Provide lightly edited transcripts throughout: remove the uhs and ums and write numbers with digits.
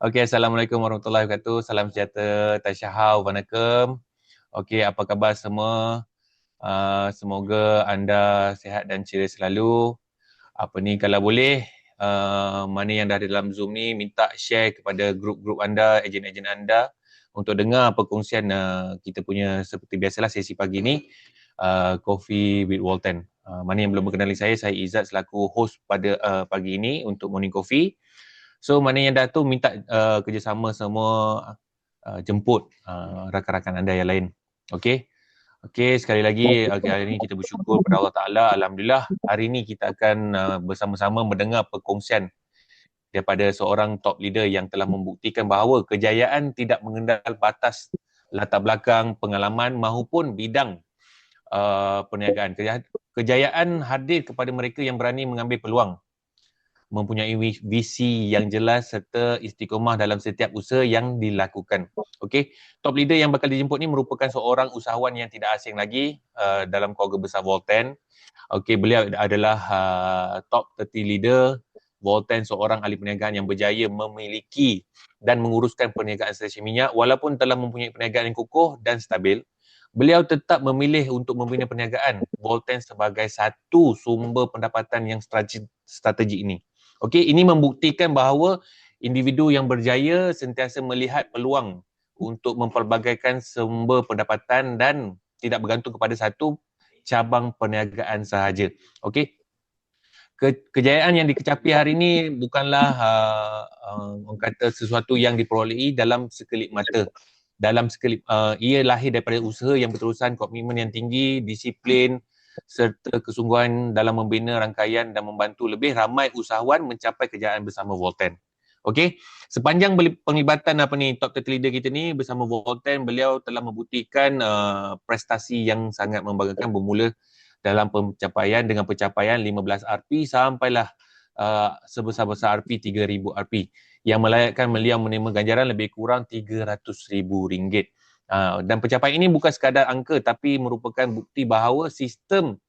Okey, Assalamualaikum warahmatullahi wabarakatuh. Salam sejahtera, Tasyahau, Wanakem. Okey, apa khabar semua? Semoga anda sihat dan ceria selalu. Apa ni, kalau boleh, mana yang dah ada dalam Zoom ni, minta share kepada grup-grup anda, ejen-ejen anda untuk dengar perkongsian kita punya seperti biasalah sesi pagi ni, Coffee with Walton. Mana yang belum mengenali saya Izzat selaku host pada pagi ini untuk Morning Coffee. So mana yang dah tu minta kerjasama semua, jemput rakan-rakan anda yang lain. Okey. Okey, sekali lagi hari ini kita bersyukur pada Allah Taala. Alhamdulillah hari ini kita akan bersama-sama mendengar perkongsian daripada seorang top leader yang telah membuktikan bahawa kejayaan tidak mengenal batas latar belakang, pengalaman maupun bidang perniagaan. Kejayaan hadir kepada mereka yang berani mengambil peluang, mempunyai visi yang jelas serta istiqomah dalam setiap usaha yang dilakukan. Okey, top leader yang bakal dijemput ni merupakan seorang usahawan yang tidak asing lagi dalam keluarga besar Volten. Okey, beliau adalah top 30 leader Volten, seorang ahli perniagaan yang berjaya memiliki dan menguruskan perniagaan stesen minyak. Walaupun telah mempunyai perniagaan yang kukuh dan stabil, beliau tetap memilih untuk membina perniagaan Volten sebagai satu sumber pendapatan yang strategik ini. Okey, ini membuktikan bahawa individu yang berjaya sentiasa melihat peluang untuk mempelbagaikan sumber pendapatan dan tidak bergantung kepada satu cabang perniagaan sahaja. Okey. Kejayaan yang dikecapi hari ini bukanlah orang kata sesuatu yang diperolehi dalam sekelip mata. Ia lahir daripada usaha yang berterusan, komitmen yang tinggi, disiplin serta kesungguhan dalam membina rangkaian dan membantu lebih ramai usahawan mencapai kejayaan bersama Volten. Okey, sepanjang penglibatan top 30 leader kita ni bersama Volten, beliau telah membuktikan prestasi yang sangat membanggakan, bermula dalam dengan pencapaian 15 RP sampailah sebesar-besar RP 3,000 RP yang melayakkan beliau menerima ganjaran lebih kurang RM300,000. Dan pencapaian ini bukan sekadar angka tapi merupakan bukti bahawa sistem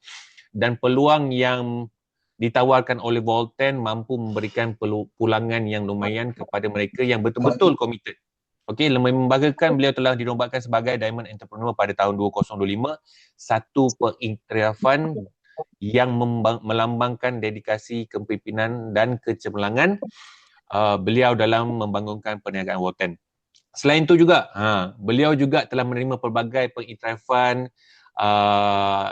dan peluang yang ditawarkan oleh Volten mampu memberikan pulangan yang lumayan kepada mereka yang betul-betul komited. Okey, membanggakan beliau telah dinobatkan sebagai Diamond Entrepreneur pada tahun 2025, satu pengiktirafan yang melambangkan dedikasi kepimpinan dan kecemerlangan beliau dalam membangunkan perniagaan Volten. Selain itu juga, beliau juga telah menerima pelbagai pengiktirafan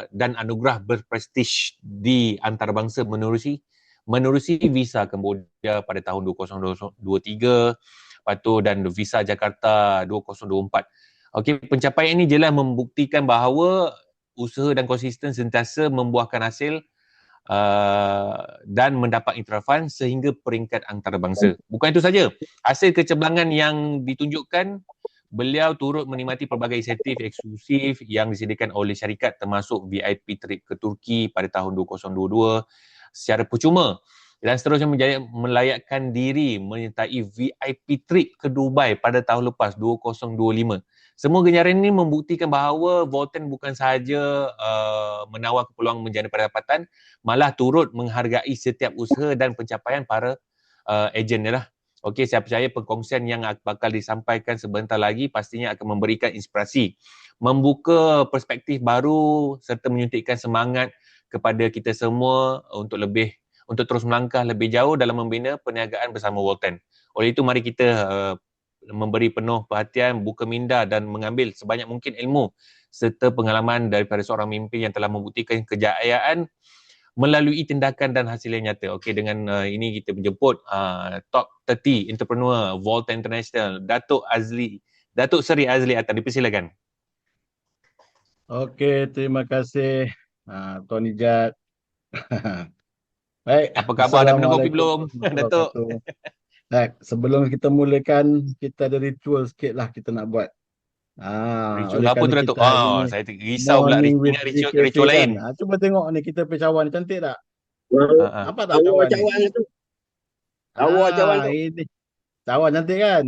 dan anugerah berprestij di antarabangsa menerusi visa Cambodia pada tahun 2023, lepas tu dan visa Jakarta 2024. Okey, pencapaian ini jelas membuktikan bahawa usaha dan konsisten sentiasa membuahkan hasil dan mendapat iktirafan sehingga peringkat antarabangsa. Bukan itu saja, hasil kecemerlangan yang ditunjukkan, beliau turut menikmati pelbagai insentif eksklusif yang disediakan oleh syarikat termasuk VIP trip ke Turki pada tahun 2022 secara percuma dan seterusnya melayakkan diri menyertai VIP trip ke Dubai pada tahun lepas 2025. Semua ganjaran ini membuktikan bahawa Volten bukan sahaja menawar peluang menjana pendapatan, malah turut menghargai setiap usaha dan pencapaian para ejen lah. Okey, saya percaya perkongsian yang bakal disampaikan sebentar lagi pastinya akan memberikan inspirasi, membuka perspektif baru serta menyuntikkan semangat kepada kita semua untuk terus melangkah lebih jauh dalam membina perniagaan bersama Volten. Oleh itu mari kita memberi penuh perhatian, buka minda dan mengambil sebanyak mungkin ilmu serta pengalaman daripada seorang pemimpin yang telah membuktikan kejayaan melalui tindakan dan hasil yang nyata. Okey, dengan ini kita menjemput top 30 entrepreneur Volten International, Datuk Seri Azli Attan. Dipersilakan. Okey, terima kasih Tuan Ijat. Baik, Apa khabar? Dah minum kopi Assalamualaikum belum, warahmatullahi Datuk? wabarakatuh. Baik, sebelum kita mulakan, kita ada ritual sikit lah kita nak buat. Ritual Oleh apa tu, kerana Datuk? kita hari ni Saya risau pula morning with ingat ZKP ritual kan. lain. Cuba tengok ni, kita punya cawan ni cantik tak? Ha. Nampak tak cawan ni? Cawan tu. Awak cawan tu. Ini cawan cantik kan?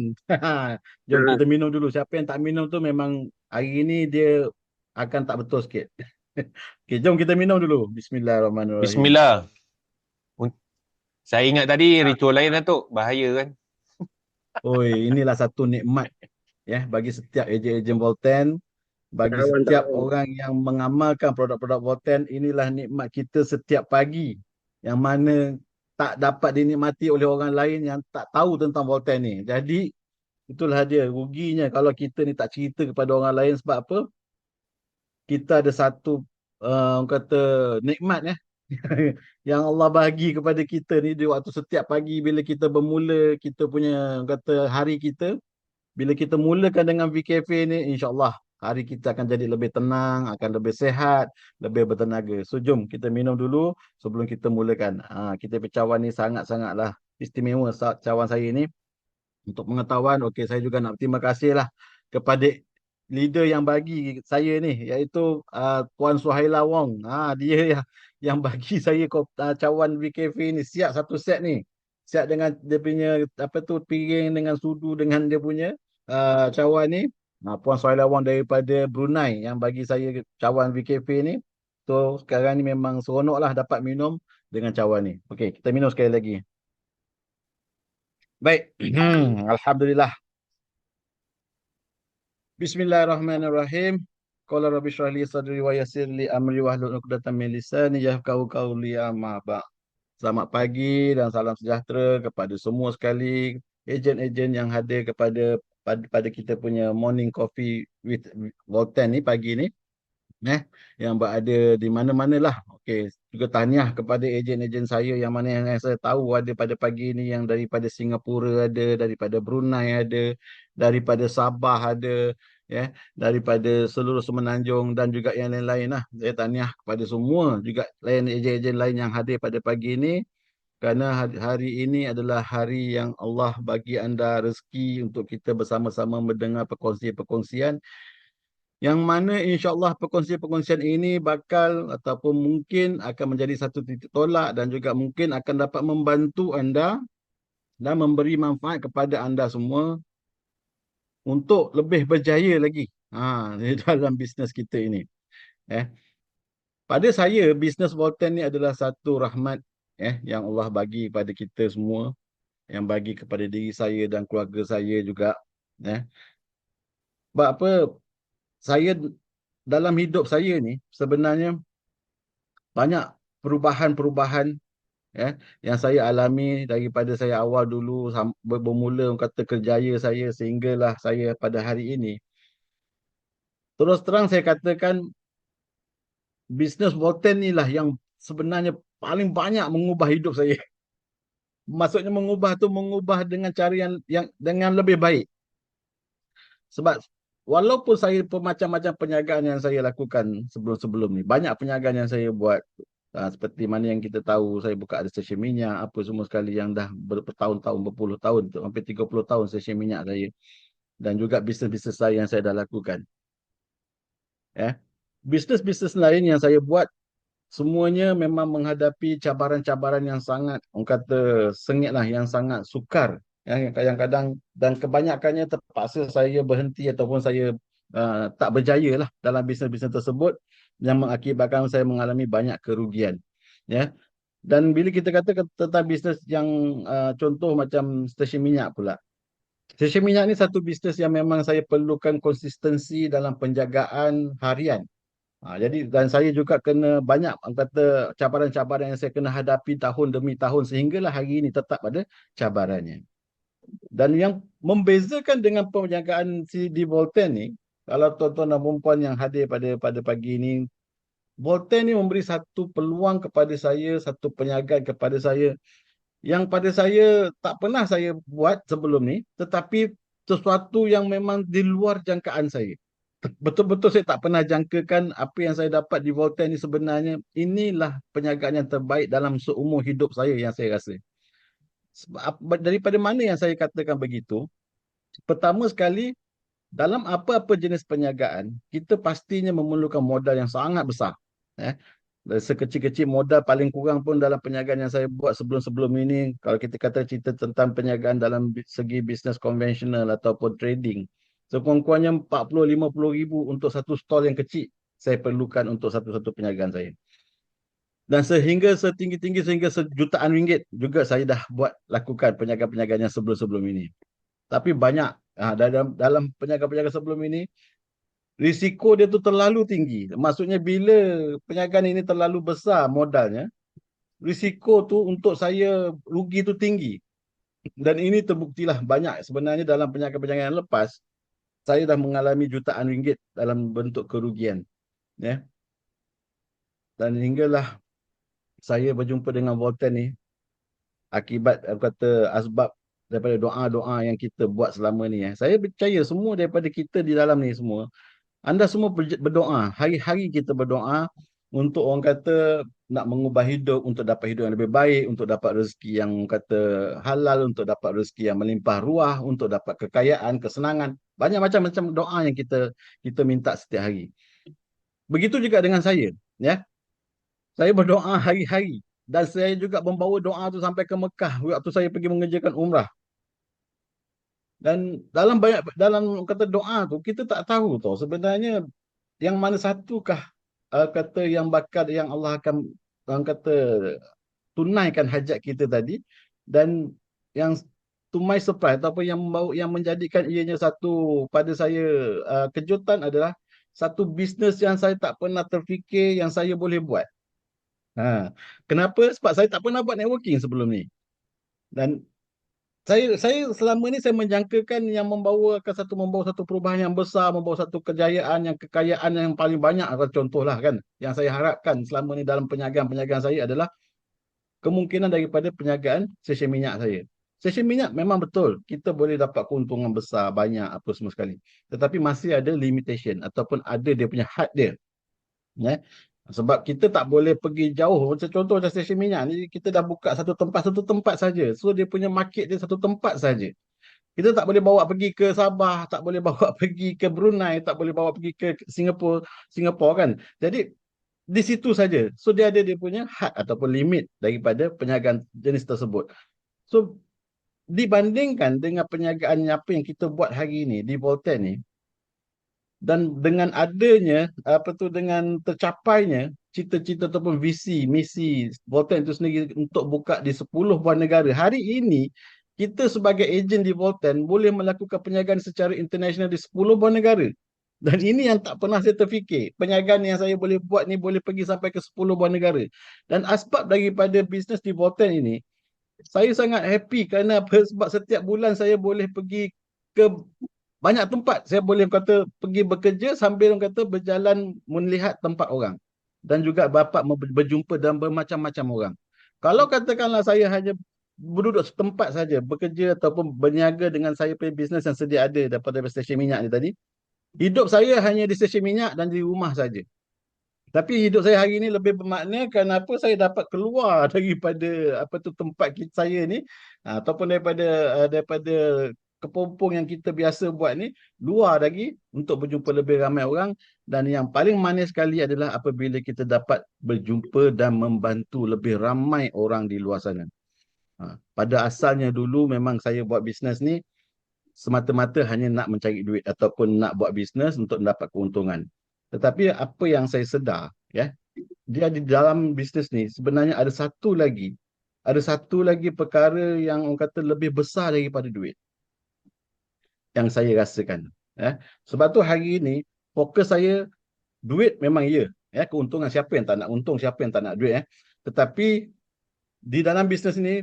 Jom Ha. kita minum dulu. Siapa yang tak minum tu memang hari ni dia akan tak betul sikit. Okey, jom kita minum dulu. Bismillahirrahmanirrahim. Bismillah. Saya ingat tadi ritual lain, Datuk. Bahaya kan? Oi, inilah satu nikmat ya bagi setiap ejen-ejen Volten, bagi tak setiap tahu. orang yang mengamalkan produk-produk Volten, inilah nikmat kita setiap pagi yang mana tak dapat dinikmati oleh orang lain yang tak tahu tentang Volten ni. Jadi itulah dia ruginya kalau kita ni tak cerita kepada orang lain. Sebab apa? Kita ada satu orang kata nikmat ya yang Allah bagi kepada kita ni di waktu setiap pagi bila kita bermula kita punya orang kata hari kita. Bila kita mulakan dengan VKafe ni, insya-Allah hari kita akan jadi lebih tenang, akan lebih sehat, lebih bertenaga. So jom kita minum dulu sebelum kita mulakan. Kita cawan ni sangat-sangatlah istimewa cawan saya ni. Untuk pengetahuan, okey, saya juga nak berterima kasih lah kepada leader yang bagi saya ni, iaitu Puan Suhaila Wong. Dia yang bagi saya cawan VKafe ni siap satu set ni. Siap dengan dia punya apa tu piring dengan sudu dengan dia punya cawan ni. Puan Suhaila Wong daripada Brunei yang bagi saya cawan VKafe ni. So sekarang ni memang seronok lah dapat minum dengan cawan ni. Okey, kita minum sekali lagi. Baik. Alhamdulillah. Bismillahirrahmanirrahim. Qala rabbi shrah li sadri wa yassir li amri wahlul 'uqdatam min lisani yafqahu qawli, amma ba'd. Selamat pagi dan salam sejahtera kepada semua sekali ejen-ejen yang hadir pada kita punya morning coffee with Volten ni pagi ni. Yang berada di mana-mana lah. Okey, juga tahniah kepada ejen-ejen saya yang mana yang saya tahu ada pada pagi ini yang daripada Singapura ada, daripada Brunei ada, daripada Sabah ada, ya, daripada seluruh Semenanjung dan juga yang lain-lain lah. Saya tahniah kepada semua juga lain ejen-ejen lain yang hadir pada pagi ini kerana hari ini adalah hari yang Allah bagi anda rezeki untuk kita bersama-sama mendengar perkongsian-perkongsian yang mana insya-Allah perkongsian-perkongsian ini bakal ataupun mungkin akan menjadi satu titik tolak dan juga mungkin akan dapat membantu anda dan memberi manfaat kepada anda semua untuk lebih berjaya lagi di dalam bisnes kita ini. Eh, pada saya bisnes Volten ni adalah satu rahmat yang Allah bagi kepada kita semua, yang bagi kepada diri saya dan keluarga saya juga. Sebab apa? Saya dalam hidup saya ni sebenarnya banyak perubahan-perubahan ya yang saya alami daripada saya awal dulu bermula orang kata kerjaya saya sehinggalah saya pada hari ini. Terus terang saya katakan bisnes Volten ni lah yang sebenarnya paling banyak mengubah hidup saya. Maksudnya mengubah dengan cara yang dengan lebih baik. Sebab walaupun saya macam-macam perniagaan yang saya lakukan sebelum-sebelum ni, banyak perniagaan yang saya buat. Seperti mana yang kita tahu, saya buka ada stesen minyak, apa semua sekali yang dah bertahun-tahun, berpuluh tahun, hampir 30 tahun stesen minyak saya. Dan juga bisnes-bisnes lain yang saya dah lakukan. Bisnes-bisnes lain yang saya buat, semuanya memang menghadapi cabaran-cabaran yang sangat, orang kata sengit lah, yang sangat sukar. Yang kadang-kadang, dan kebanyakannya terpaksa saya berhenti ataupun saya tak berjaya lah dalam bisnes-bisnes tersebut yang mengakibatkan saya mengalami banyak kerugian. Dan bila kita kata tentang bisnes yang contoh macam stesen minyak pula. Stesen minyak ni satu bisnes yang memang saya perlukan konsistensi dalam penjagaan harian. Jadi dan saya juga kena banyak kata cabaran-cabaran yang saya kena hadapi tahun demi tahun sehinggalah hari ini tetap ada cabarannya. Dan yang membezakan dengan perniagaan di Volten ni, kalau tuan-tuan dan puan yang hadir pada pagi ini, Volten ni memberi satu peluang kepada saya, satu perniagaan kepada saya yang pada saya tak pernah saya buat sebelum ni, tetapi sesuatu yang memang di luar jangkaan saya. Betul-betul saya tak pernah jangkakan apa yang saya dapat di Volten ni sebenarnya inilah perniagaan yang terbaik dalam seumur hidup saya yang saya rasa. Daripada mana yang saya katakan begitu? Pertama sekali, dalam apa-apa jenis perniagaan, kita pastinya memerlukan modal yang sangat besar. Sekecil-kecil modal paling kurang pun dalam perniagaan yang saya buat sebelum-sebelum ini, kalau kita kata cerita tentang perniagaan dalam segi bisnes konvensional ataupun trading, sekurang-kurangnya 40-50 ribu untuk satu stall yang kecil saya perlukan untuk satu-satu perniagaan saya. Dan sehingga setinggi-tinggi sehingga sejutaan ringgit juga saya dah buat lakukan perniagaan-perniagaan yang sebelum-sebelum ini. Tapi banyak dalam peniaga-peniaga sebelum ini, risiko dia tu terlalu tinggi. Maksudnya bila perniagaan ini terlalu besar modalnya, risiko tu untuk saya rugi tu tinggi. Dan ini terbuktilah banyak sebenarnya dalam perniagaan-perniagaan yang lepas, saya dah mengalami jutaan ringgit dalam bentuk kerugian. Ya. Dan hinggalah saya berjumpa dengan Volten ni, akibat asbab daripada doa-doa yang kita buat selama ni. Saya percaya semua daripada kita di dalam ni semua, anda semua berdoa, hari-hari kita berdoa untuk orang kata nak mengubah hidup, untuk dapat hidup yang lebih baik, untuk dapat rezeki yang kata halal, untuk dapat rezeki yang melimpah ruah, untuk dapat kekayaan, kesenangan. Banyak macam-macam doa yang kita minta setiap hari. Begitu juga dengan saya, ya. Saya berdoa hari-hari dan saya juga membawa doa tu sampai ke Mekah waktu saya pergi mengerjakan umrah. Dan dalam kata doa tu kita tak tahu tau sebenarnya yang mana satukah kata yang bakal yang Allah akan orang kata tunaikan hajat kita tadi, dan yang to my surprise ataupun yang menjadikan ianya satu pada saya kejutan adalah satu bisnes yang saya tak pernah terfikir yang saya boleh buat. Kenapa? Sebab saya tak pernah buat networking sebelum ni. Dan saya selama ni saya menjangkakan yang membawa satu perubahan yang besar, membawa satu kejayaan, yang kekayaan yang paling banyak. Contohlah kan, yang saya harapkan selama ni dalam perniagaan saya adalah kemungkinan daripada perniagaan stesen minyak saya. Stesen minyak memang betul, kita boleh dapat keuntungan besar, banyak apa semua sekali. Tetapi masih ada limitation ataupun ada dia punya had dia. Ya. Sebab kita tak boleh pergi jauh. Contoh macam stesen minyak ni, kita dah buka satu tempat saja. So dia punya market dia satu tempat saja. Kita tak boleh bawa pergi ke Sabah, tak boleh bawa pergi ke Brunei, tak boleh bawa pergi ke Singapura kan. Jadi di situ saja. So dia ada dia punya had ataupun limit daripada perniagaan jenis tersebut. So dibandingkan dengan perniagaan apa yang kita buat hari ini di Volten ni, dan dengan adanya dengan tercapainya cita-cita ataupun misi Volten itu sendiri untuk buka di 10 buah negara. Hari ini kita sebagai ejen di Volten boleh melakukan perniagaan secara international di 10 buah negara. Dan ini yang tak pernah saya terfikir. Perniagaan yang saya boleh buat ni boleh pergi sampai ke 10 buah negara. Dan asbab daripada bisnes di Volten ini, saya sangat happy kerana apa? Sebab setiap bulan saya boleh pergi ke banyak tempat. Saya boleh kata pergi bekerja sambil kata berjalan melihat tempat orang. Dan juga dapat berjumpa dan bermacam-macam orang. Kalau katakanlah saya hanya berduduk setempat saja, bekerja ataupun berniaga dengan saya punya bisnes yang sedia ada daripada stesen minyak ni tadi, hidup saya hanya di stesen minyak dan di rumah saja. Tapi hidup saya hari ini lebih bermakna kenapa saya dapat keluar daripada tempat saya ni, ataupun daripada kepompong yang kita biasa buat ni, luar lagi untuk berjumpa lebih ramai orang. Dan yang paling manis sekali adalah apabila kita dapat berjumpa dan membantu lebih ramai orang di luar sana. Pada asalnya dulu memang saya buat bisnes ni semata-mata hanya nak mencari duit ataupun nak buat bisnes untuk mendapat keuntungan. Tetapi apa yang saya sedar, ya, dia di dalam bisnes ni sebenarnya ada satu lagi perkara yang orang kata lebih besar daripada duit yang saya rasakan. Ya. Sebab tu hari ini fokus saya, duit memang ya, keuntungan, siapa yang tak nak untung, siapa yang tak nak duit. Tetapi di dalam bisnes ini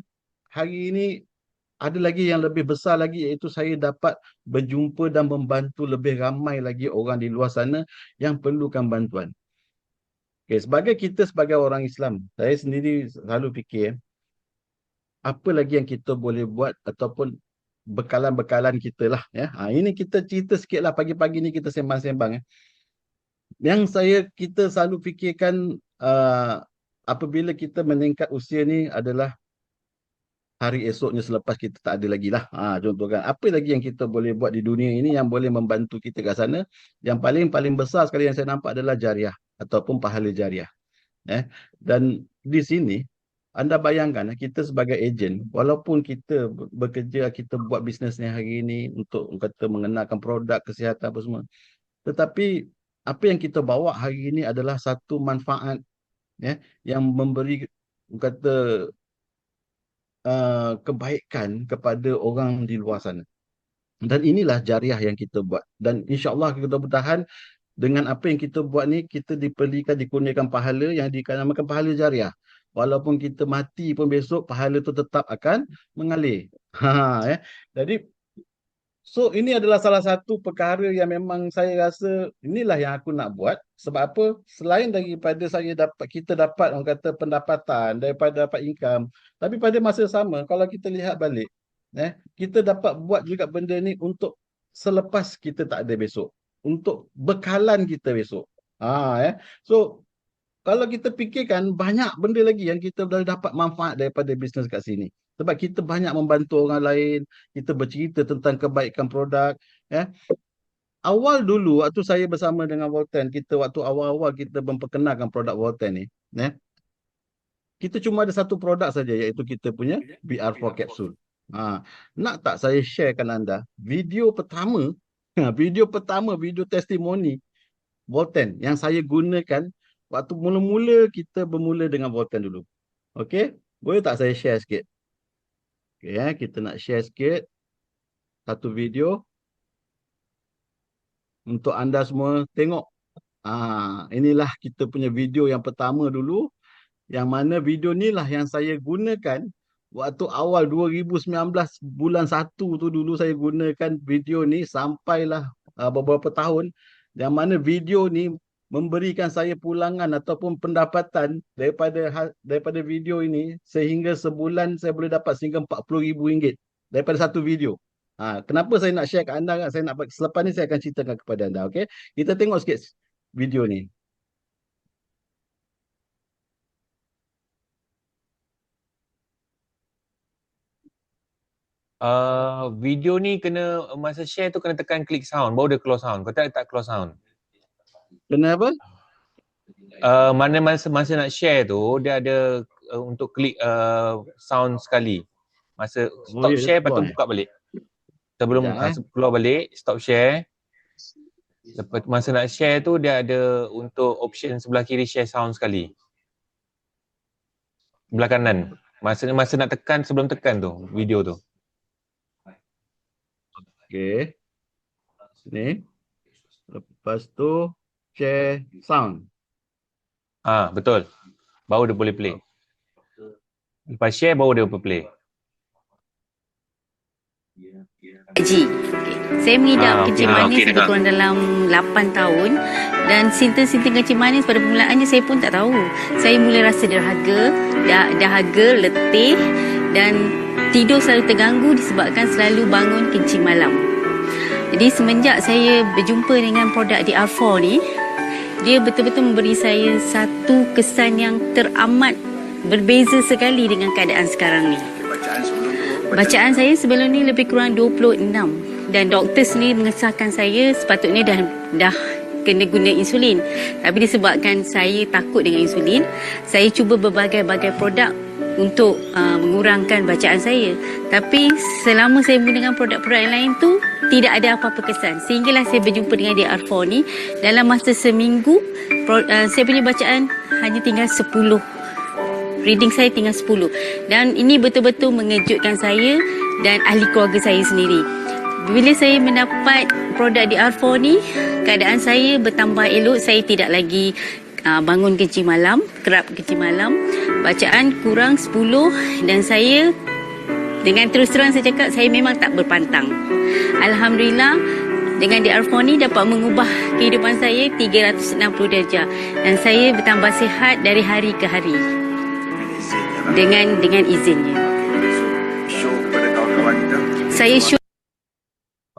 hari ini ada lagi yang lebih besar lagi, iaitu saya dapat berjumpa dan membantu lebih ramai lagi orang di luar sana yang perlukan bantuan. Okay, sebagai orang Islam, saya sendiri selalu fikir, apa lagi yang kita boleh buat ataupun bekalan-bekalan kita lah. Ya. Ini kita cerita sikit lah, pagi-pagi ni kita sembang-sembang. Kita selalu fikirkan apabila kita meningkat usia ni adalah hari esoknya selepas kita tak ada lagi lah. Contoh kan, apa lagi yang kita boleh buat di dunia ini yang boleh membantu kita kat sana. Yang paling besar sekali yang saya nampak adalah jariah ataupun pahala jariah. Dan di sini, anda bayangkan kita sebagai ejen, walaupun kita bekerja, kita buat bisnes ni hari ini untuk kata mengenalkan produk kesihatan apa semua. Tetapi apa yang kita bawa hari ini adalah satu manfaat yang memberi kata kebaikan kepada orang di luar sana. Dan inilah jariah yang kita buat. Dan insya-Allah kita bertahan dengan apa yang kita buat ni, kita dikurniakan pahala yang dinamakan pahala jariah. Walaupun kita mati pun besok, pahala tu tetap akan mengalir. Jadi, so ini adalah salah satu perkara yang memang saya rasa inilah yang aku nak buat. Sebab apa? Selain daripada kita dapat orang kata pendapatan, daripada dapat income, tapi pada masa sama kalau kita lihat balik, kita dapat buat juga benda ni untuk selepas kita tak ada besok, untuk bekalan kita besok. So kalau kita fikirkan banyak benda lagi yang kita dah dapat manfaat daripada bisnes kat sini. Sebab kita banyak membantu orang lain, kita bercerita tentang kebaikan produk. Awal dulu waktu saya bersama dengan Volten, waktu awal-awal kita memperkenalkan produk Volten ni, kita cuma ada satu produk saja, iaitu kita punya BR4 capsule. Nak tak saya sharekan anda video pertama, video testimoni Volten yang saya gunakan waktu mula-mula kita bermula dengan Volten dulu. Okey, boleh tak saya share sikit? Okey, kita nak share sikit satu video untuk anda semua tengok. Inilah kita punya video yang pertama dulu, yang mana video ni lah yang saya gunakan waktu awal 2019 bulan 1 tu dulu saya gunakan video ni sampailah beberapa tahun, yang mana video ni memberikan saya pulangan ataupun pendapatan daripada video ini, sehingga sebulan saya boleh dapat sehingga RM40,000 daripada satu video. Kenapa saya nak share kat anda? Selepas ni saya akan ceritakan kepada anda. Okay? Kita tengok sikit video ni. Video ni kena, masa share tu kena tekan klik sound, baru dia keluar sound. Kau tak keluar sound. Kenapa? Mana masa nak share tu, dia ada untuk klik sound sekali. Masa stop share, lepas tu buka balik. Sebelum keluar balik, stop share. Lepas masa nak share tu, dia ada untuk option sebelah kiri share sound sekali. Sebelah kanan. Masa nak tekan, sebelum tekan tu, video tu. Okay. Ni. Lepas tu, share sound. Betul. Baru dia boleh play. Lepas share, baru dia boleh play. Haji. Saya mengidap kencing manis lebih kurang dalam 8 tahun, dan simptom-simptom kencing manis pada permulaannya saya pun tak tahu. Saya mula rasa dahaga, letih, dan tidur selalu terganggu disebabkan selalu bangun kencing malam. Jadi semenjak saya berjumpa dengan produk DR4 ni, dia betul-betul memberi saya satu kesan yang teramat berbeza sekali dengan keadaan sekarang ni. Bacaan saya sebelum ni lebih kurang 26, dan doktor sendiri mengesahkan saya sepatutnya dah kena guna insulin. Tapi disebabkan saya takut dengan insulin, saya cuba berbagai-bagai produk untuk mengurangkan bacaan saya. Tapi selama saya menggunakan produk-produk yang lain tu, tidak ada apa-apa kesan. Sehinggalah saya berjumpa dengan DR4 ni. Dalam masa seminggu, saya punya bacaan hanya tinggal 10. Reading saya tinggal 10. Dan ini betul-betul mengejutkan saya dan ahli keluarga saya sendiri. Bila saya mendapat produk DR4 ni, keadaan saya bertambah elok. Saya tidak lagi bangun kencing malam, kerap kencing malam. Bacaan kurang 10, dan saya, dengan terus terang saya cakap, saya memang tak berpantang. Alhamdulillah, dengan DR4 ni dapat mengubah kehidupan saya 360 darjah, dan saya bertambah sihat dari hari ke hari dengan izinnya. Show kepada kawan-kawan kita. Saya show.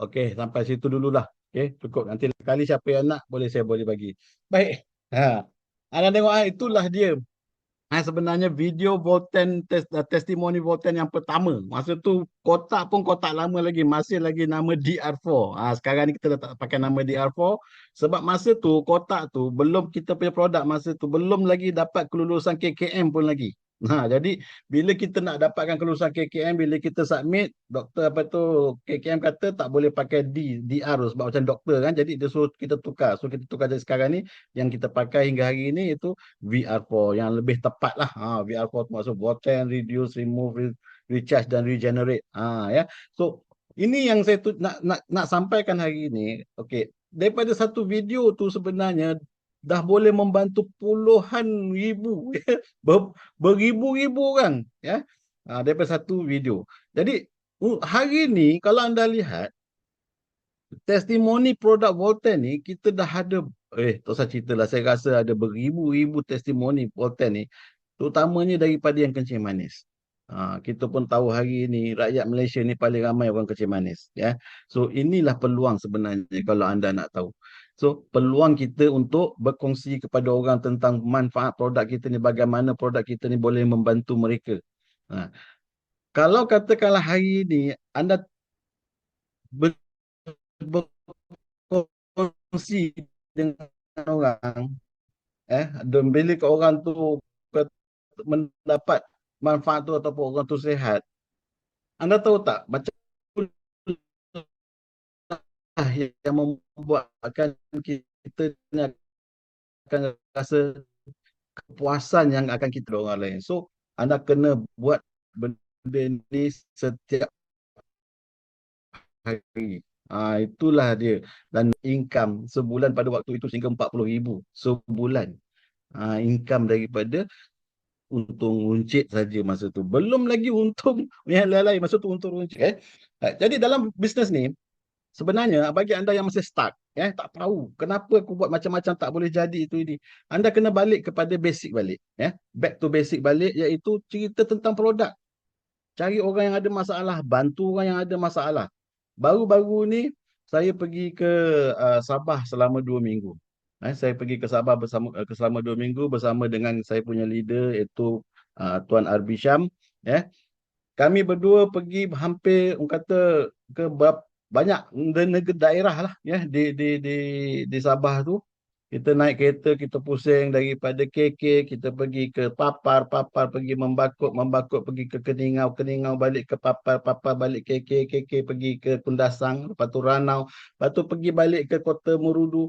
Okey, sampai situ dululah. Okey, cukup. Nanti kali siapa yang nak, saya boleh bagi. Baik. Anda tengok, itulah dia. Sebenarnya video Volten, testimoni Volten yang pertama. Masa tu kotak pun kotak lama lagi, masih lagi nama DR4. Sekarang ni kita tak pakai nama DR4 sebab masa tu kotak tu belum, kita punya produk masa tu belum lagi dapat kelulusan KKM pun lagi. Jadi bila kita nak dapatkan kelulusan KKM, bila kita submit, doktor KKM kata tak boleh pakai DR sebab macam doktor kan. Jadi dia suruh kita tukar. So kita tukar dari sekarang ni, yang kita pakai hingga hari ini itu VR4 yang lebih tepat lah. VR4 tu maksud Volten, reduce, remove, recharge dan regenerate. So Ini yang saya nak sampaikan hari ini. Okey, daripada satu video tu sebenarnya dah boleh membantu puluhan ribu, beribu-ribu orang, ya. Daripada satu video. Jadi hari ni kalau anda lihat testimoni produk Volten ni, kita dah ada, tak usah cerita lah, saya rasa ada beribu-ribu testimoni Volten ni, terutamanya daripada yang kencing manis. Kita pun tahu hari ini rakyat Malaysia ni paling ramai orang kencing manis, ya. So inilah peluang sebenarnya kalau anda nak tahu. So peluang kita untuk berkongsi kepada orang tentang manfaat produk kita ni, bagaimana produk kita ni boleh membantu mereka. Kalau katakanlah hari ini anda berkongsi dengan orang, dan bila orang tu mendapat manfaat tu ataupun orang tu sihat, anda tahu tak macam yang membuatkan kita ni akan rasa kepuasan yang akan kita orang lain. So anda kena buat benda ni setiap hari. Itulah dia. Dan income sebulan pada waktu itu sehingga 40,000 sebulan. Income daripada untung runcit saja masa tu. Belum lagi untung yang lain-lain. Masa tu untung runcit. Jadi dalam bisnes ni, sebenarnya bagi anda yang masih start, tak tahu kenapa aku buat macam-macam tak boleh jadi itu ini, anda kena balik kepada basic balik. Back to basic balik, iaitu cerita tentang produk. Cari orang yang ada masalah, bantu orang yang ada masalah. Baru-baru ni saya pergi ke Sabah selama 2 minggu. Saya pergi ke Sabah selama 2 minggu bersama dengan saya punya leader, iaitu Tuan Arbisham. Kami berdua pergi hampir orang kata ke banyak daerah lah, di Sabah tu. Kita naik kereta, kita pusing daripada KK, kita pergi ke Papar, pergi Membakut, pergi ke Keningau, balik ke Papar, balik KK, pergi ke Kundasang, lepas tu Ranau, lepas tu pergi balik ke Kota Murudu.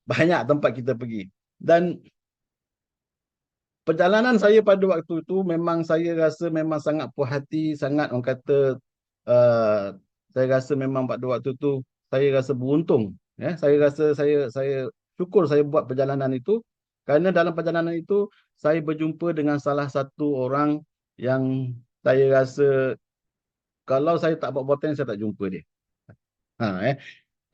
Banyak tempat kita pergi. Dan perjalanan saya pada waktu itu memang saya rasa memang sangat puas hati, sangat orang kata, saya rasa memang pada waktu itu saya rasa beruntung. Saya rasa saya syukur saya buat perjalanan itu, kerana dalam perjalanan itu saya berjumpa dengan salah satu orang yang saya rasa kalau saya tak buat Volten saya tak jumpa dia.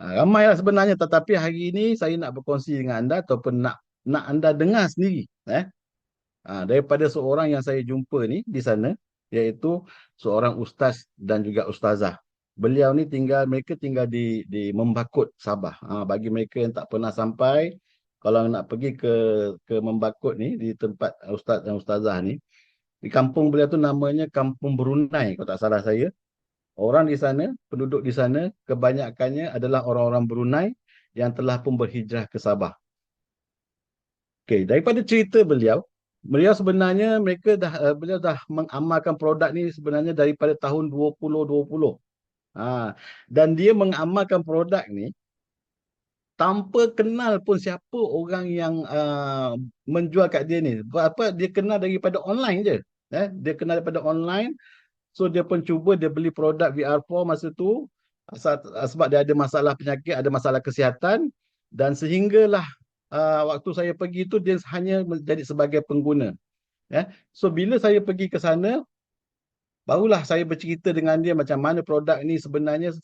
Ramailah sebenarnya, tetapi hari ini saya nak berkongsi dengan anda ataupun nak anda dengar sendiri daripada seorang yang saya jumpa ni di sana, iaitu seorang ustaz dan juga ustazah. Beliau ni mereka tinggal di Membakut, Sabah. Bagi mereka yang tak pernah sampai, kalau nak pergi ke Membakut ni, di tempat ustaz dan ustazah ni, di kampung beliau tu namanya Kampung Brunei, kalau tak salah saya. Orang di sana, penduduk di sana, kebanyakannya adalah orang-orang Brunei yang telah pun berhijrah ke Sabah. Okey, daripada cerita beliau sebenarnya beliau dah mengamalkan produk ni sebenarnya daripada tahun 2020. Dan dia mengamalkan produk ni tanpa kenal pun siapa orang yang menjual kat dia ni. Apa dia kenal daripada online je. Dia kenal daripada online. So dia pun cuba, dia beli produk VR4 masa tu sebab dia ada masalah penyakit, ada masalah kesihatan, dan sehinggalah waktu saya pergi tu dia hanya menjadi sebagai pengguna. So bila saya pergi ke sana, barulah saya bercerita dengan dia macam mana produk ni sebenarnya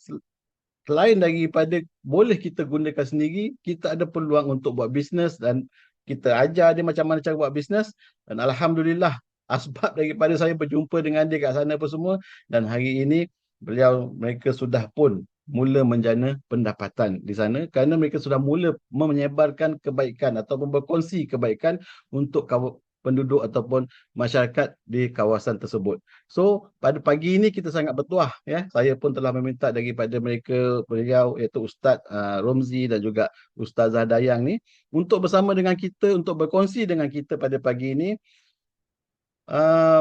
selain daripada boleh kita gunakan sendiri, kita ada peluang untuk buat bisnes, dan kita ajar dia macam mana cara buat bisnes. Dan alhamdulillah, asbab daripada saya berjumpa dengan dia kat sana apa semua, dan hari ini mereka sudah pun mula menjana pendapatan di sana kerana mereka sudah mula menyebarkan kebaikan ataupun berkongsi kebaikan untuk penduduk ataupun masyarakat di kawasan tersebut. So pada pagi ini kita sangat bertuah, saya pun telah meminta daripada beliau iaitu Ustaz Romzi dan juga Ustazah Dayang ni untuk bersama dengan kita, untuk berkongsi dengan kita pada pagi ini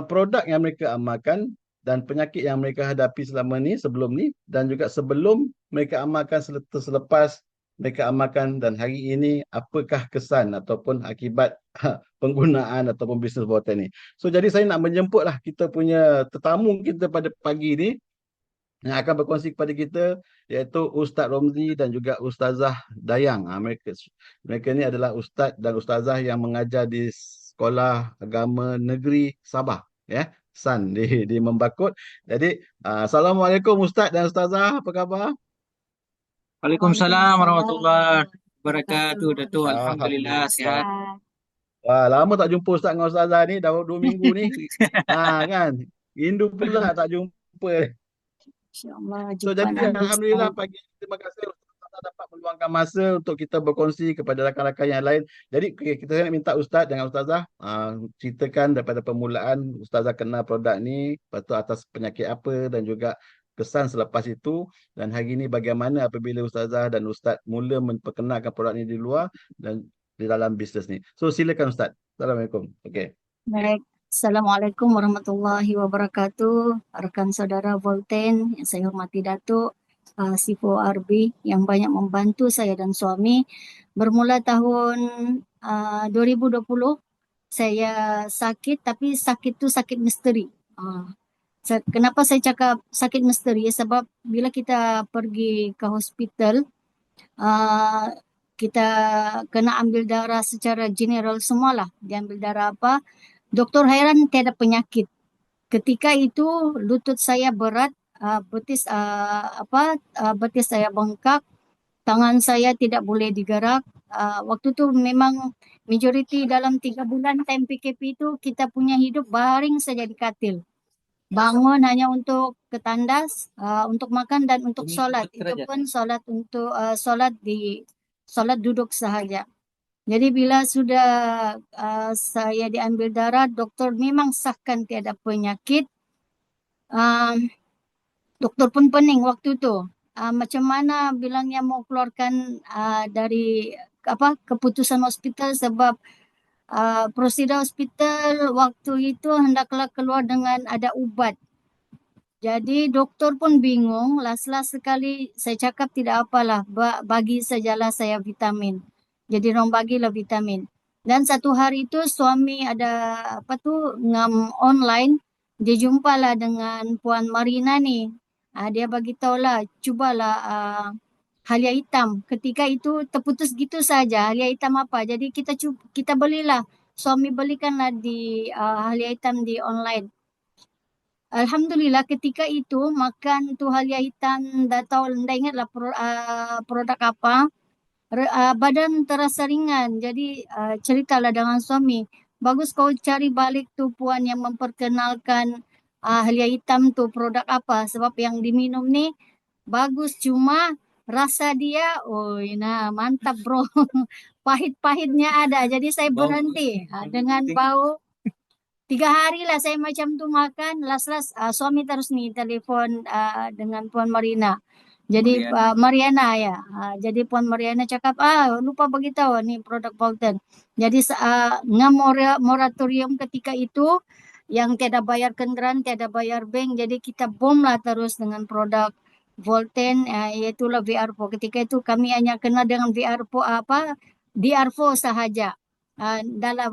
produk yang mereka amalkan dan penyakit yang mereka hadapi sebelum ni, dan juga sebelum mereka amalkan, selepas mereka amalkan, dan hari ini apakah kesan ataupun akibat penggunaan ataupun bisnes Volten ni. So jadi saya nak menjemputlah kita punya tetamu kita pada pagi ni, yang akan berkongsi kepada kita iaitu Ustaz Romzi dan juga Ustazah Dayang. Mereka ni adalah ustaz dan ustazah yang mengajar di Sekolah Agama Negeri Sabah, ya, SAN di Membakut. Jadi, Assalamualaikum Ustaz dan Ustazah, apa khabar? Waalaikumsalam warahmatullahi wabarakatuh. Datuk, alhamdulillah sihat. Wah, lama tak jumpa Ustaz dengan Ustazah ni, dah 2 minggu ni. Kan? Rindu pula tak jumpa. InsyaAllah So, jumpa jadi lagi. Alhamdulillah pagi ini terima kasih Ustaz dapat meluangkan masa untuk kita berkongsi kepada rakan-rakan yang lain. Jadi kita nak minta Ustaz dengan Ustazah ceritakan daripada permulaan Ustazah kenal produk ni, lepas tu atas penyakit apa dan juga kesan selepas itu, dan hari ini bagaimana apabila Ustazah dan Ustaz mula memperkenalkan produk ni di luar dan di dalam bisnes ni. So silakan Ustaz. Assalamualaikum. Okey. Baik. Assalamualaikum warahmatullahi wabarakatuh. Rakan saudara Volten yang saya hormati Datuk, Sifo RB yang banyak membantu saya dan suami. Bermula tahun 2020 saya sakit, tapi sakit tu sakit misteri. Kenapa saya cakap sakit misteri? Sebab bila kita pergi ke hospital, kita kena ambil darah secara general semualah. Diambil darah apa? Doktor heran tiada penyakit. Ketika itu lutut saya berat, betis betis saya bengkak, tangan saya tidak boleh digerak. Waktu tu memang majoriti dalam 3 bulan time PKP itu kita punya hidup baring saja di katil. Bangun hanya untuk ke tandas, untuk makan dan untuk solat. Itu pun solat untuk solat duduk sahaja. Jadi bila sudah saya diambil darah, doktor memang sahkan tiada penyakit. Doktor pun pening waktu tu. Macam mana bilangnya mau keluarkan dari keputusan hospital, sebab prosedur hospital waktu itu hendaklah keluar dengan ada ubat. Jadi doktor pun bingung. Last sekali saya cakap tidak apalah, bagi sajalah saya vitamin. Jadi orang bagilah vitamin. Dan satu hari itu suami ada ngam online. Dia jumpalah dengan Puan Marina ni. Dia bagi tahulah, cubalah halia hitam. Ketika itu terputus gitu saja. Halia hitam apa? Jadi kita belilah. Suami belikanlah di halia hitam di online. Alhamdulillah ketika itu makan tu halia hitam, dah ingatlah produk apa. Badan terasa ringan, jadi ceritalah dengan suami, bagus kau cari balik tu puan yang memperkenalkan halia hitam tu produk apa, sebab yang diminum ni bagus, cuma rasa dia mantap bro. Pahit-pahitnya ada, jadi saya berhenti dengan bau. 3 hari lah saya macam tu makan, last suami terus nih telefon dengan Puan Marina. Jadi Mariana ya. Jadi Puan Mariana cakap, lupa beritahu ni produk Volten. Jadi moratorium ketika itu yang tiada bayar kenderaan, tiada bayar bank. Jadi kita bom lah terus dengan produk Volten, iaitulah VR4. Ketika itu kami hanya kenal dengan DR4 sahaja. Dalam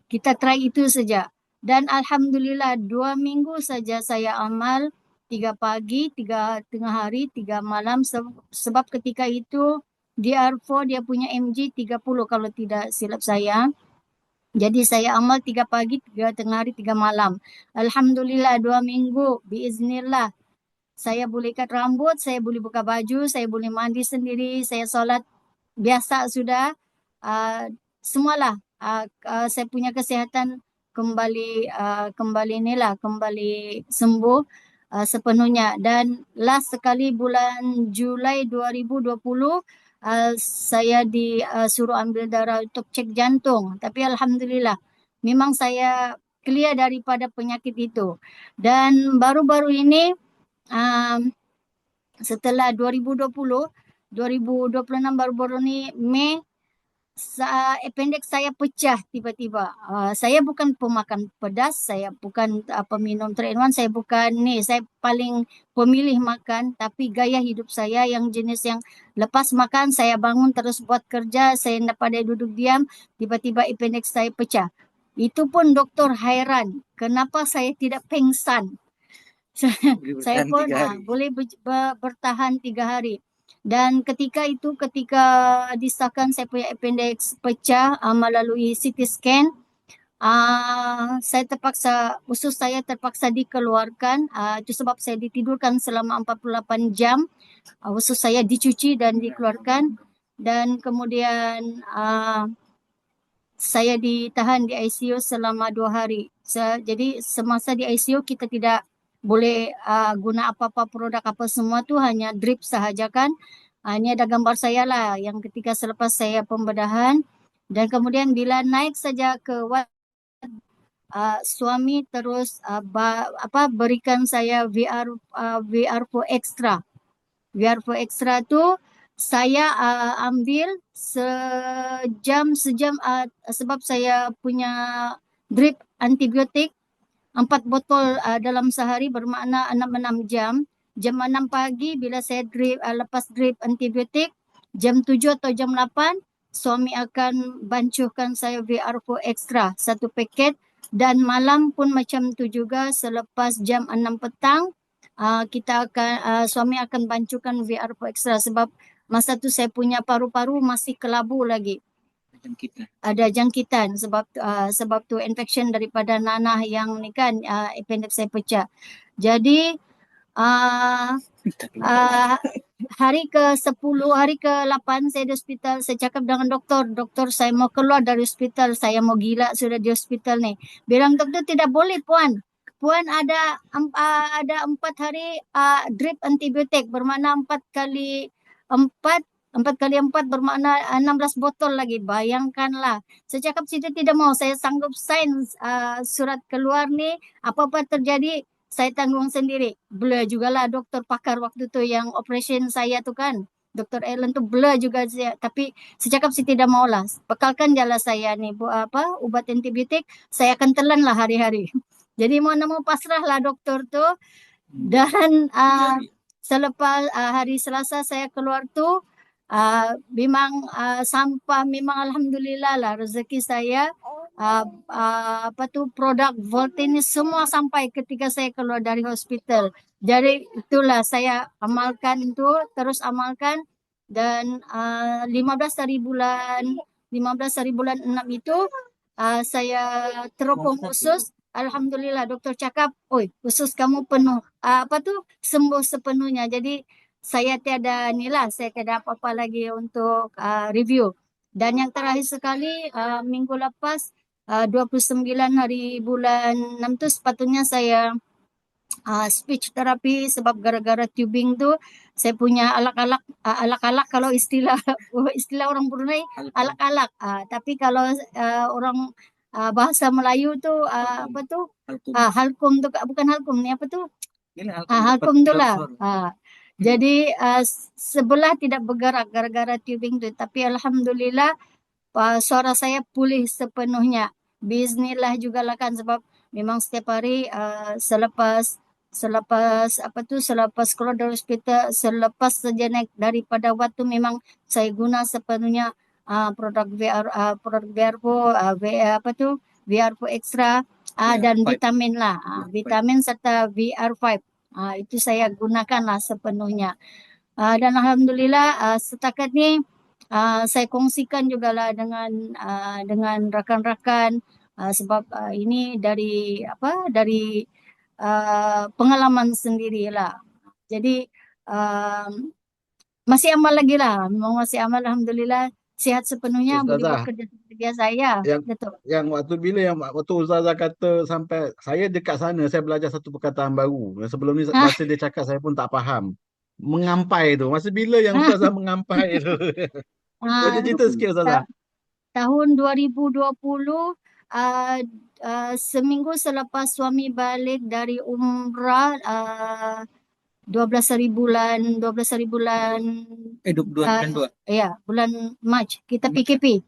kita try itu saja. Dan Alhamdulillah 2 minggu saja saya amal. 3 pagi, 3 tengah hari, 3 malam, sebab ketika itu DR4 dia punya mg 30 kalau tidak silap saya. Jadi saya amal 3 pagi, 3 tengah hari, 3 malam. Alhamdulillah 2 minggu, biiznillah. Saya boleh ikat rambut, saya boleh buka baju, saya boleh mandi sendiri, saya solat biasa sudah. Semualah saya punya kesihatan kembali sembuh sepenuhnya. Dan last sekali bulan Julai 2020 saya disuruh ambil darah untuk cek jantung, tapi Alhamdulillah memang saya clear daripada penyakit itu. Dan baru-baru ini setelah 2026 baru-baru ni Mei, appendix saya pecah tiba-tiba. Saya bukan pemakan pedas, saya bukan peminum 3-in-1, saya bukan saya paling pemilih makan, tapi gaya hidup saya yang jenis yang lepas makan saya bangun terus buat kerja, saya tidak pandai duduk diam, tiba-tiba appendix saya pecah. Itu pun doktor hairan, kenapa saya tidak pengsan. Boleh Saya bertahan pun 3 hari. boleh bertahan 3 hari. Dan ketika itu, ketika disahkan saya punya appendix pecah melalui CT scan, saya terpaksa, usus saya terpaksa dikeluarkan. Itu sebab saya ditidurkan selama 48 jam. Usus saya dicuci dan dikeluarkan. Dan kemudian saya ditahan di ICU selama 2 hari. Jadi semasa di ICU kita tidak boleh guna apa-apa produk apa semua tu, hanya drip sahaja kan. Ini ada gambar saya lah yang ketika selepas saya pembedahan. Dan kemudian bila naik saja ke suami terus berikan saya VR4 Extra. VR4 Extra tu saya ambil sejam sebab saya punya drip antibiotik 4 botol dalam sehari, bermakna 6 jam. Jam 6 pagi bila saya lepas drip antibiotik, jam 7 atau jam 8 suami akan bancuhkan saya VR4 Extra 1 paket. Dan malam pun macam tu juga, selepas jam 6 petang kita akan suami akan bancuhkan VR4 Extra sebab masa tu saya punya paru-paru masih kelabu lagi. Ada jangkitan sebab tu infection daripada nanah yang ni kan, appendix saya pecah. Jadi hari ke-10, hari ke-8 saya di hospital, saya cakap dengan doktor saya mau keluar dari hospital, saya mau gila sudah di hospital ni. Bilang doktor, tidak boleh puan ada 4 hari drip antibiotik, bermakna 4 kali 4 bermakna 16 botol lagi. Bayangkanlah. Saya cakap situ tidak mau. Saya sanggup sign surat keluar ni. Apa-apa terjadi, saya tanggung sendiri. Blur jugalah doktor pakar waktu tu yang operation saya tu kan. Dr. Ellen tu blur juga saya. Tapi saya cakap saya tidak maulah. Bekalkan jalan saya ni ubat antibiotik. Saya akan telan lah hari-hari. Jadi mau pasrah lah doktor tu. Dan selepas hari Selasa saya keluar tu, memang sampah, memang alhamdulillah lah rezeki saya. Produk Voltane semua sampai ketika saya keluar dari hospital. Jadi itulah saya amalkan itu, terus amalkan. Dan 15 hari bulan 6 itu saya teropong usus. Alhamdulillah doktor cakap, oi usus kamu penuh, sembuh sepenuhnya. Jadi saya tiada apa-apa lagi untuk review. Dan yang terakhir sekali minggu lepas 29 hari bulan 6 tu sepatutnya saya speech therapy sebab gara-gara tubing tu saya punya alak-alak kalau istilah orang Brunei alak-alak. Tapi kalau orang bahasa Melayu tu halkum tu, bukan halkum ni apa tu? Halkum tu lah. Jadi sebelah tidak bergerak gara-gara tubing tu, tapi alhamdulillah suara saya pulih sepenuhnya. Bismillah jugalah kan, sebab memang setiap hari selepas keluar dari hospital, selepas saja naik daripada waktu, memang saya guna sepenuhnya produk VR4 Extra dan vitamin lah, vitamin serta VR5. Itu saya gunakanlah sepenuhnya. Dan alhamdulillah setakat ni saya kongsikan jugalah dengan rakan-rakan sebab ini dari pengalaman sendirilah. Jadi masih amal lagi lah, memang masih amal, alhamdulillah sihat sepenuhnya, boleh buat kerja saya. Yang waktu Ustazah kata sampai saya dekat sana, saya belajar satu perkataan baru. Sebelum ni masa dia cakap saya pun tak faham. Mengampai tu. Masa bila yang Ustazah mengampai tu? Boleh cerita sikit Ustazah? Tahun 2020 seminggu selepas suami balik dari umrah 12 hari bulan 22 ya, bulan Mac kita PKP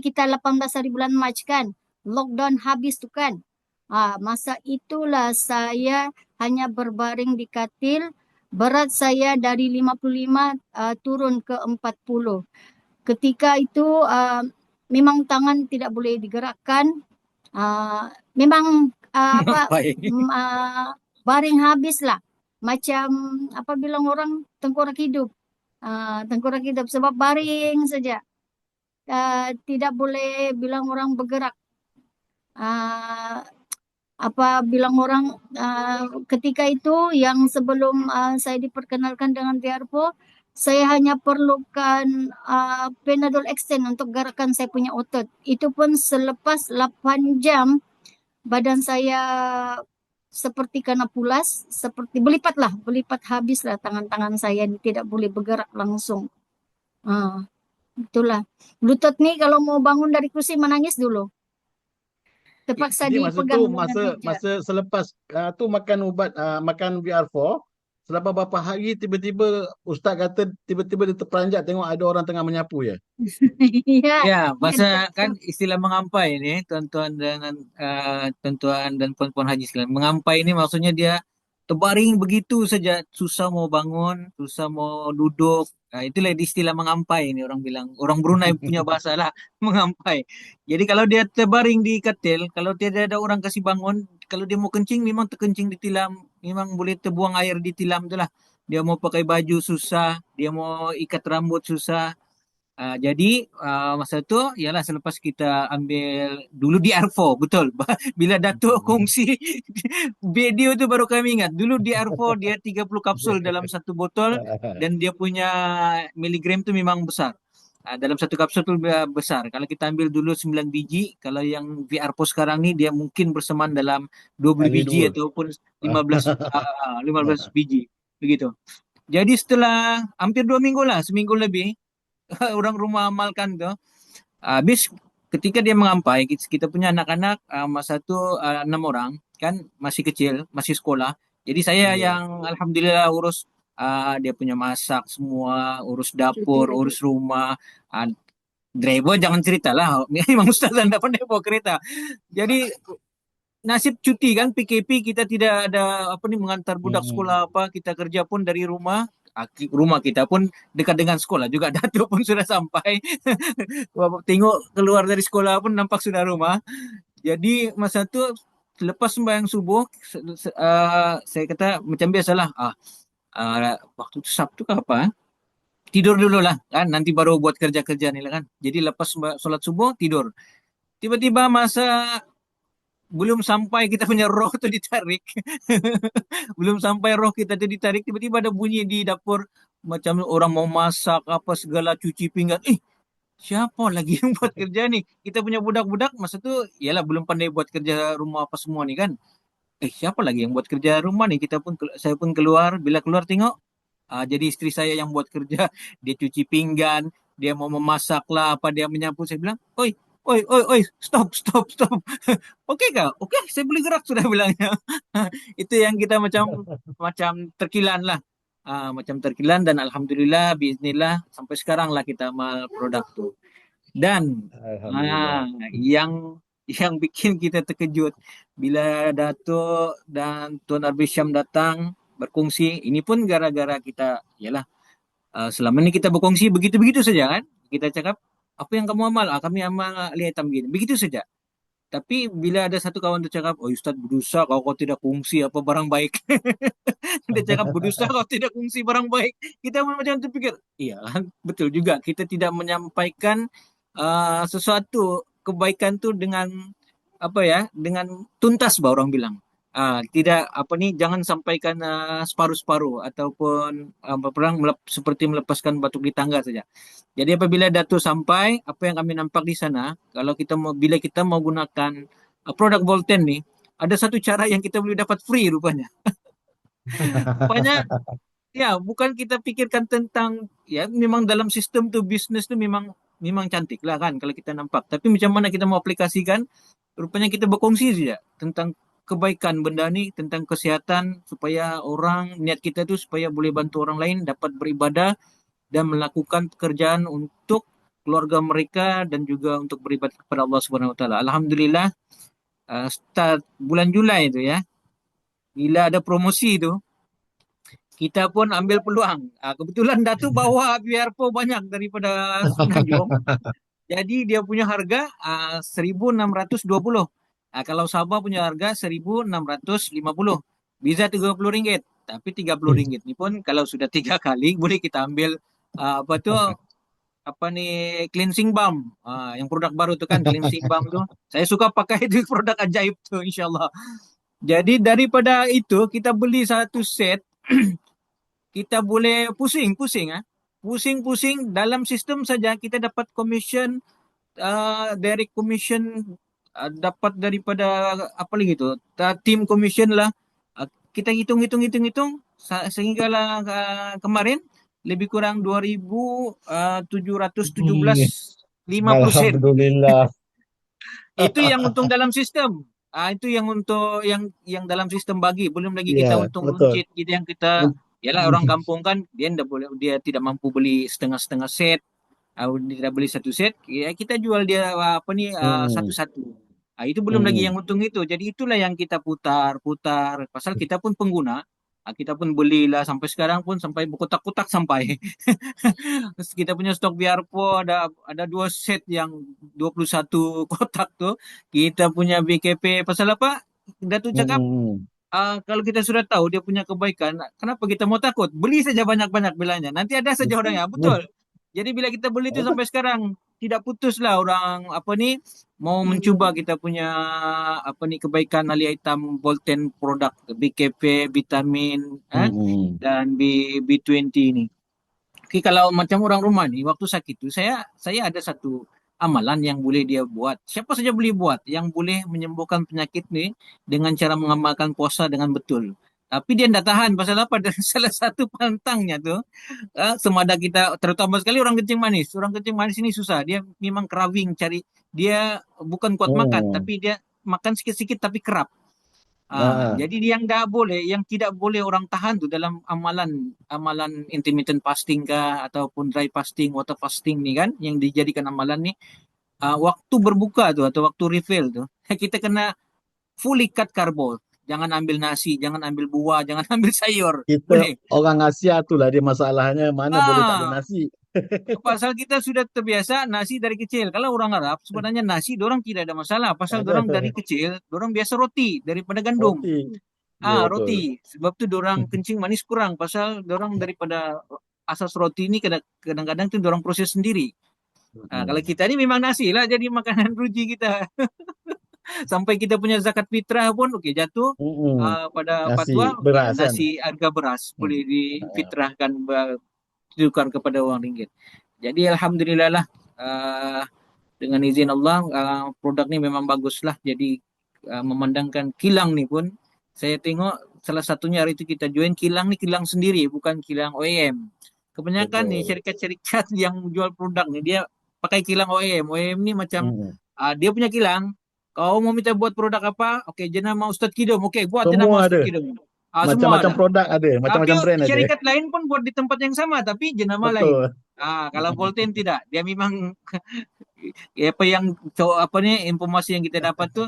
kita 18 hari bulan Mac kan, lockdown habis tu kan. Masa itulah saya hanya berbaring di katil, berat saya dari 55 turun ke 40. Ketika itu memang tangan tidak boleh digerakkan, memang baring habis lah. Macam apa bilang orang tengkorak hidup. Tengkorak hidup sebab baring saja. Tidak boleh bilang orang bergerak. Ah, apa bilang orang ketika itu yang sebelum saya diperkenalkan dengan Tiarpo, saya hanya perlukan Panadol Extend untuk gerakan saya punya otot. Itu pun selepas 8 jam badan saya seperti kena pulas, seperti berlipat habislah tangan-tangan saya ini tidak boleh bergerak langsung. Itulah. Lutut nih kalau mau bangun dari kursi menangis dulu. Terpaksa Jadi masa dipegang tu dengan meja. masa selepas tu makan ubat makan VR4, selepas beberapa hari tiba-tiba ustaz kata tiba-tiba dia terperanjat tengok ada orang tengah menyapu ya. Ya, Ya, ya, masa kan istilah mengampai ni, tuan-tuan dan puan-puan haji sekalian. Mengampai ni maksudnya dia terbaring begitu saja, susah mau bangun, susah mau duduk. Itulah istilah mengampai ni orang bilang. Orang Brunei punya bahasa lah, mengampai. Jadi kalau dia terbaring di katil, kalau tiada ada orang kasih bangun, kalau dia mau kencing memang terkencing di tilam, memang boleh terbuang air di tilam tu lah. Dia mau pakai baju susah, dia mau ikat rambut susah. Jadi masa tu ialah selepas kita ambil dulu di R4 betul. Bila Datuk kongsi video tu baru kami ingat. Dulu di R4 dia 30 kapsul dalam satu botol dan dia punya miligram tu memang besar. Dalam satu kapsul tu besar. Kalau kita ambil dulu 9 biji, kalau yang VR4 sekarang ni dia mungkin bersamaan dalam 20 Kali biji 2. ataupun 15 biji begitu. Jadi setelah hampir 2 minggu lah, seminggu lebih orang rumah amalkan tu. Habis ketika dia mengampai, kita punya anak-anak masa tu 6 orang kan masih kecil, masih sekolah. Jadi saya yang alhamdulillah urus dia punya masak semua, urus dapur, urus rumah. Driver jangan cerita lah, memang ustaz anda pandai bawa kereta. Jadi nasib cuti kan PKP kita tidak ada mengantar budak sekolah apa, kita kerja pun dari rumah. Rumah kita pun dekat dengan sekolah juga. Datuk pun sudah sampai. Tengok keluar dari sekolah pun nampak sudah rumah. Jadi masa tu lepas sembahyang subuh saya kata macam biasalah waktu tu Sabtu ke apa tidur dulu lah kan, nanti baru buat kerja-kerja ni lah kan. Jadi lepas solat subuh tidur. Tiba-tiba masa belum sampai kita punya roh tu ditarik. Belum sampai roh kita tu ditarik, tiba-tiba ada bunyi di dapur macam orang mau masak apa segala, cuci pinggan. Siapa lagi yang buat kerja ni? Kita punya budak-budak masa tu ialah belum pandai buat kerja rumah apa semua ni kan. Siapa lagi yang buat kerja rumah ni? Saya pun keluar, bila keluar tengok jadi isteri saya yang buat kerja. Dia cuci pinggan, dia mau memasak lah apa, dia menyapu. Saya bilang, oi, stop. Okey kah? Okey, saya boleh gerak sudah bilangnya. Itu yang kita macam terkilan lah. Macam terkilan dan alhamdulillah biiznillah sampai sekarang lah kita amal produk tu. Dan yang bikin kita terkejut bila Datuk dan Tuan Arbi Syam datang berkongsi, ini pun gara-gara kita ialah selama ni kita berkongsi begitu-begitu saja kan. Kita cakap apa yang kamu amal? Kami amal lihat hitam begini. Begitu saja. Tapi bila ada satu kawan tu cakap, Ustaz berdosa kalau kau tidak kongsi apa barang baik. Dia cakap berdosa kalau tidak kongsi barang baik. Kita pun macam terfikir, iya betul juga. Kita tidak menyampaikan sesuatu kebaikan tu dengan dengan tuntas orang bilang. Tidak jangan sampaikan separuh-separuh ataupun seperti melepaskan batuk di tangga saja. Jadi apabila Datuk sampai, apa yang kami nampak di sana, kalau bila kita mau gunakan produk Volten ni, ada satu cara yang kita boleh dapat free rupanya. Rupanya bukan kita pikirkan tentang memang dalam sistem tu bisnes tu memang cantik lah kan kalau kita nampak. Tapi macam mana kita mau aplikasikan, rupanya kita berkongsi saja tentang kebaikan benda ni, tentang kesihatan, supaya orang, niat kita tu supaya boleh bantu orang lain dapat beribadah dan melakukan pekerjaan untuk keluarga mereka dan juga untuk beribadah kepada Allah Subhanahu Wa Taala. Alhamdulillah start bulan Julai tu bila ada promosi tu, kita pun ambil peluang. Kebetulan Datuk bawa VR4 banyak daripada Semenanjung. Jadi dia punya harga 1,620. Kalau Sabah punya harga 1,650. Bisa RM30, tapi RM30 ni pun kalau sudah 3 kali boleh kita ambil apa tu apa ni cleansing balm. Yang produk baru tu kan cleansing balm tu. Saya suka pakai itu produk ajaib tu insyaallah. Jadi daripada itu kita beli satu set kita boleh pusing-pusing Pusing-pusing dalam sistem saja kita dapat commission direct commission dapat daripada apa lagi tu team commission lah. Kita hitung sehinggalah kemarin lebih kurang 2,717.50 sen. Alhamdulillah. Itu yang untung dalam sistem. Itu yang untuk yang dalam sistem bagi. Belum lagi kita Ya, untung betul. runcit kita yang kita yalah orang kampung kan dia tidak mampu beli setengah-setengah set. Dia beli satu set, ya kita jual dia apa ni satu-satu. Itu belum lagi yang untung itu. Jadi itulah yang kita putar. Pasal kita pun pengguna, kita pun belilah sampai sekarang pun sampai berkotak-kotak sampai. Kita punya stok Biarpo ada 2 set yang 21 kotak tu. Kita punya BKP pasal apa? Datuk cakap kalau kita sudah tahu dia punya kebaikan, kenapa kita mau takut? Beli saja banyak-banyak bilanya. Nanti ada saja orang yang betul. Jadi bila kita beli itu sampai sekarang tidak putuslah orang apa ni mau mencuba kita punya apa ni kebaikan alia hitam Bolten produk BKP, vitamin dan B20 ini. Oke, kalau macam orang rumah nih waktu sakit itu saya ada satu amalan yang boleh dia buat. Siapa saja boleh buat yang boleh menyembuhkan penyakit nih dengan cara mengamalkan puasa dengan betul. Tapi dia tidak tahan pasal apa? Dan salah satu pantangnya tuh semada kita terutama sekali orang kencing manis. Orang kencing manis ini susah. Dia memang craving cari. Dia bukan kuat makan, tapi dia makan sikit-sikit tapi kerap. Jadi yang tidak boleh orang tahan tuh dalam amalan intermittent fasting kah ataupun dry fasting, water fasting nih kan yang dijadikan amalan nih waktu berbuka tuh atau waktu refill tuh kita kena fully cut karbo. Jangan ambil nasi, jangan ambil buah, jangan ambil sayur. Kita Boleh. orang Asia tu lah dia masalahnya mana boleh tak ada nasi. Pasal kita sudah terbiasa nasi dari kecil. Kalau orang Arab sebenarnya nasi dorang tidak ada masalah. Pasal dorang dari kecil, dorang biasa roti daripada gandum. Roti. Ya, Roti. Sebab tu dorang kencing manis kurang. Pasal dorang daripada asas roti ini kadang-kadang tu dorang proses sendiri. Kalau kita ni memang nasi lah jadi makanan ruji kita. Sampai kita punya zakat fitrah pun jatuh pada Nasi fatwa beras kan? nasi harga beras boleh difitrahkan tukar kepada wang ringgit. Jadi alhamdulillah lah dengan izin Allah produk ni memang bagus lah. Jadi memandangkan kilang ni pun saya tengok salah satunya hari itu kita join kilang ni kilang sendiri bukan kilang OEM. Kebanyakan ni syarikat-syarikat yang jual produk ni dia pakai kilang OEM. OEM ni macam dia punya kilang. Kau mau minta buat produk apa? Okey, jenama Ustaz Kidum. Okey, buat jenama Ustaz Kidum. Macam-macam produk ada, macam-macam brand ada. Syarikat lain pun buat di tempat yang sama tapi jenama lain. Kalau Bolten tidak. Dia memang apa yang informasi yang kita dapat tu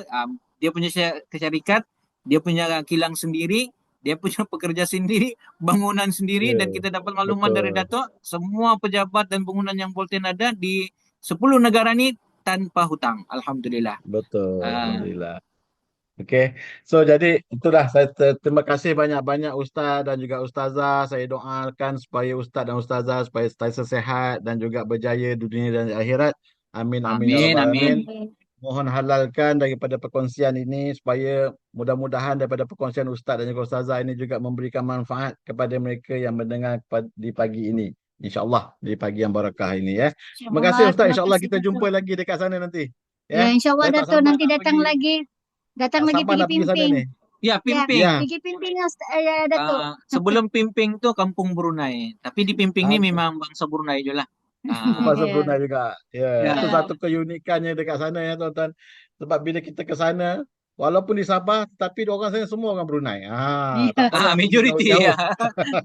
dia punya syarikat, dia punya kilang sendiri, dia punya pekerja sendiri, bangunan sendiri dan kita dapat maklumat dari Datuk semua pejabat dan bangunan yang Bolten ada di 10 negara ni tanpa hutang. Alhamdulillah. Betul. Alhamdulillah. Okey. So jadi itulah saya terima kasih banyak-banyak Ustaz dan juga Ustazah. Saya doakan supaya Ustaz dan Ustazah supaya sehat dan juga berjaya di dunia dan di akhirat. Amin amin ya rabbal alamin. Mohon halalkan daripada perkongsian ini supaya mudah-mudahan daripada perkongsian Ustaz dan juga Ustazah ini juga memberikan manfaat kepada mereka yang mendengar di pagi ini. InsyaAllah di pagi yang barakah ini ya. Terima kasih Ustaz. InsyaAllah kita jumpa lagi dekat sana nanti. Ya, insyaAllah Datuk nanti datang lagi. Datang lagi pergi Pimping. Ya, Pimping. Pergi Pimping Datuk. Sebelum Pimping tu kampung Brunei. Tapi di Pimping ni memang bangsa Brunei je lah. Bangsa Brunei juga. Ya. Itu satu keunikannya dekat sana ya tuan-tuan. Sebab bila kita ke sana, walaupun di Sabah, tapi orang sana semua orang Brunei. Majoriti ya.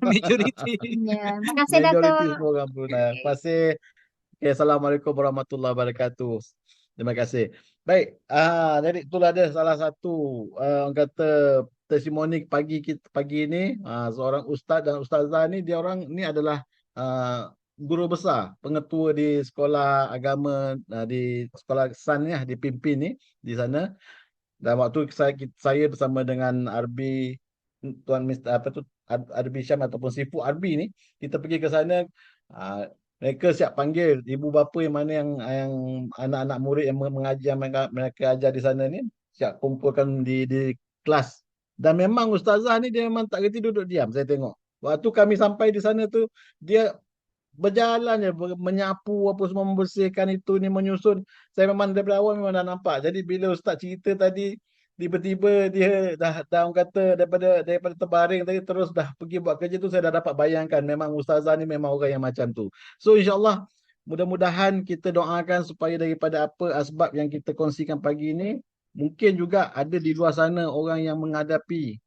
Majoriti. Terima kasih Datuk. Majoriti semua orang Brunei. Terima kasih. Okay, Assalamualaikum warahmatullahi wabarakatuh. Terima kasih. Baik, jadi itulah dia salah satu orang kata testimoni pagi ini. Seorang ustaz dan ustazah ni dia orang ni adalah guru besar, pengetua di sekolah agama di sekolah San ni di Pimpin ni di sana. Dan waktu saya bersama dengan Arbi Tuan Mr. apa tu Arbi Syam ataupun Sifu Arbi ni, kita pergi ke sana, mereka siap panggil ibu bapa yang mana yang anak-anak murid yang mengajar mereka ajar di sana ni, siap kumpulkan di kelas. Dan memang ustazah ni dia memang tak reti duduk diam, saya tengok. Waktu kami sampai di sana tu, dia berjalan je, menyapu apa semua, membersihkan itu ni, menyusun. Saya memang daripada awal memang dah nampak. Jadi bila ustaz cerita tadi, tiba-tiba dia dah orang kata daripada terbaring tadi terus dah pergi buat kerja tu, saya dah dapat bayangkan memang ustazah ni memang orang yang macam tu. So insyaAllah, mudah-mudahan kita doakan supaya daripada apa asbab yang kita kongsikan pagi ni, mungkin juga ada di luar sana orang yang menghadapi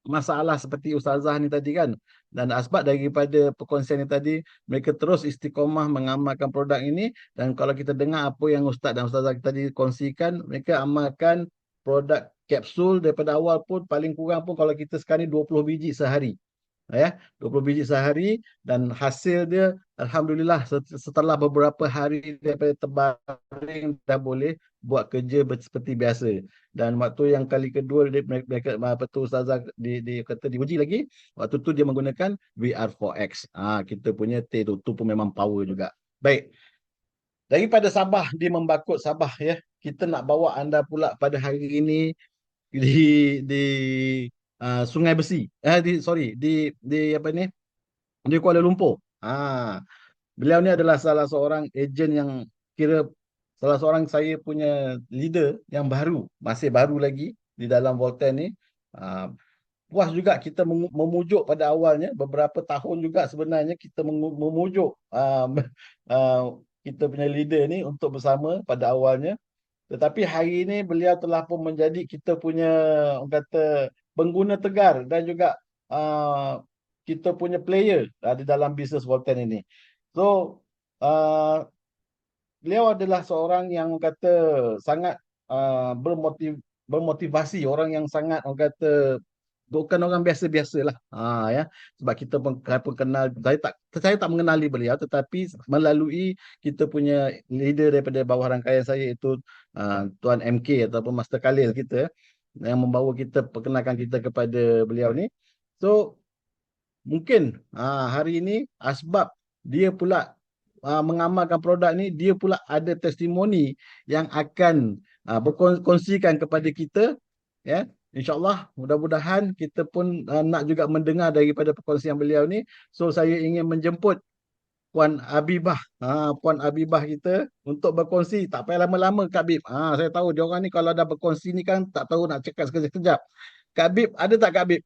masalah seperti ustazah ni tadi kan. Dan asbab daripada perkongsian ni tadi, mereka terus istiqomah mengamalkan produk ini. Dan kalau kita dengar apa yang ustaz dan ustazah tadi kongsikan, mereka amalkan produk kapsul daripada awal pun, paling kurang pun kalau kita sekarang ni 20 biji sehari. 20 biji sehari, dan hasil dia alhamdulillah setelah beberapa hari daripada terbaring dah boleh buat kerja seperti biasa. Dan waktu yang kali kedua mereka apa tu ustazah kata diuji lagi, waktu tu dia menggunakan VR4X. Kita punya T tu pun memang power juga. Baik. Daripada Sabah di Membakut Sabah ya, kita nak bawa anda pula pada hari ini di Sungai Besi. Di apa ni? Di Kuala Lumpur. Beliau ni adalah salah seorang ejen yang kira salah seorang saya punya leader yang baru, masih baru lagi di dalam Volten ni. Puas juga kita memujuk pada awalnya, beberapa tahun juga sebenarnya kita memujuk kita punya leader ni untuk bersama pada awalnya. Tetapi hari ini beliau telah pun menjadi kita punya, orang kata, pengguna tegar dan juga kita punya player di dalam bisnes Volten ini. So, beliau adalah seorang yang, orang kata, sangat bermotivasi, orang yang sangat, orang kata, bukan orang biasa-biasa lah. Ya. Sebab kita pun kenal, saya tak mengenali beliau, tetapi melalui kita punya leader daripada bawah rangkaian saya, iaitu Tuan MK ataupun Master Khalil kita, yang membawa kita, perkenalkan kita kepada beliau ni. So, mungkin hari ini asbab dia pula mengamalkan produk ni, dia pula ada testimoni yang akan berkongsikan kepada kita, ya. InsyaAllah, mudah-mudahan kita pun nak juga mendengar daripada perkongsian beliau ni. So, saya ingin menjemput Puan Habibah, Puan Habibah kita untuk berkongsi. Tak payah lama-lama Kak Bib. Saya tahu dia orang ni kalau dah berkongsi ni kan tak tahu nak cakap sekejap-sekejap. Kak Bib, ada tak Kak Bib?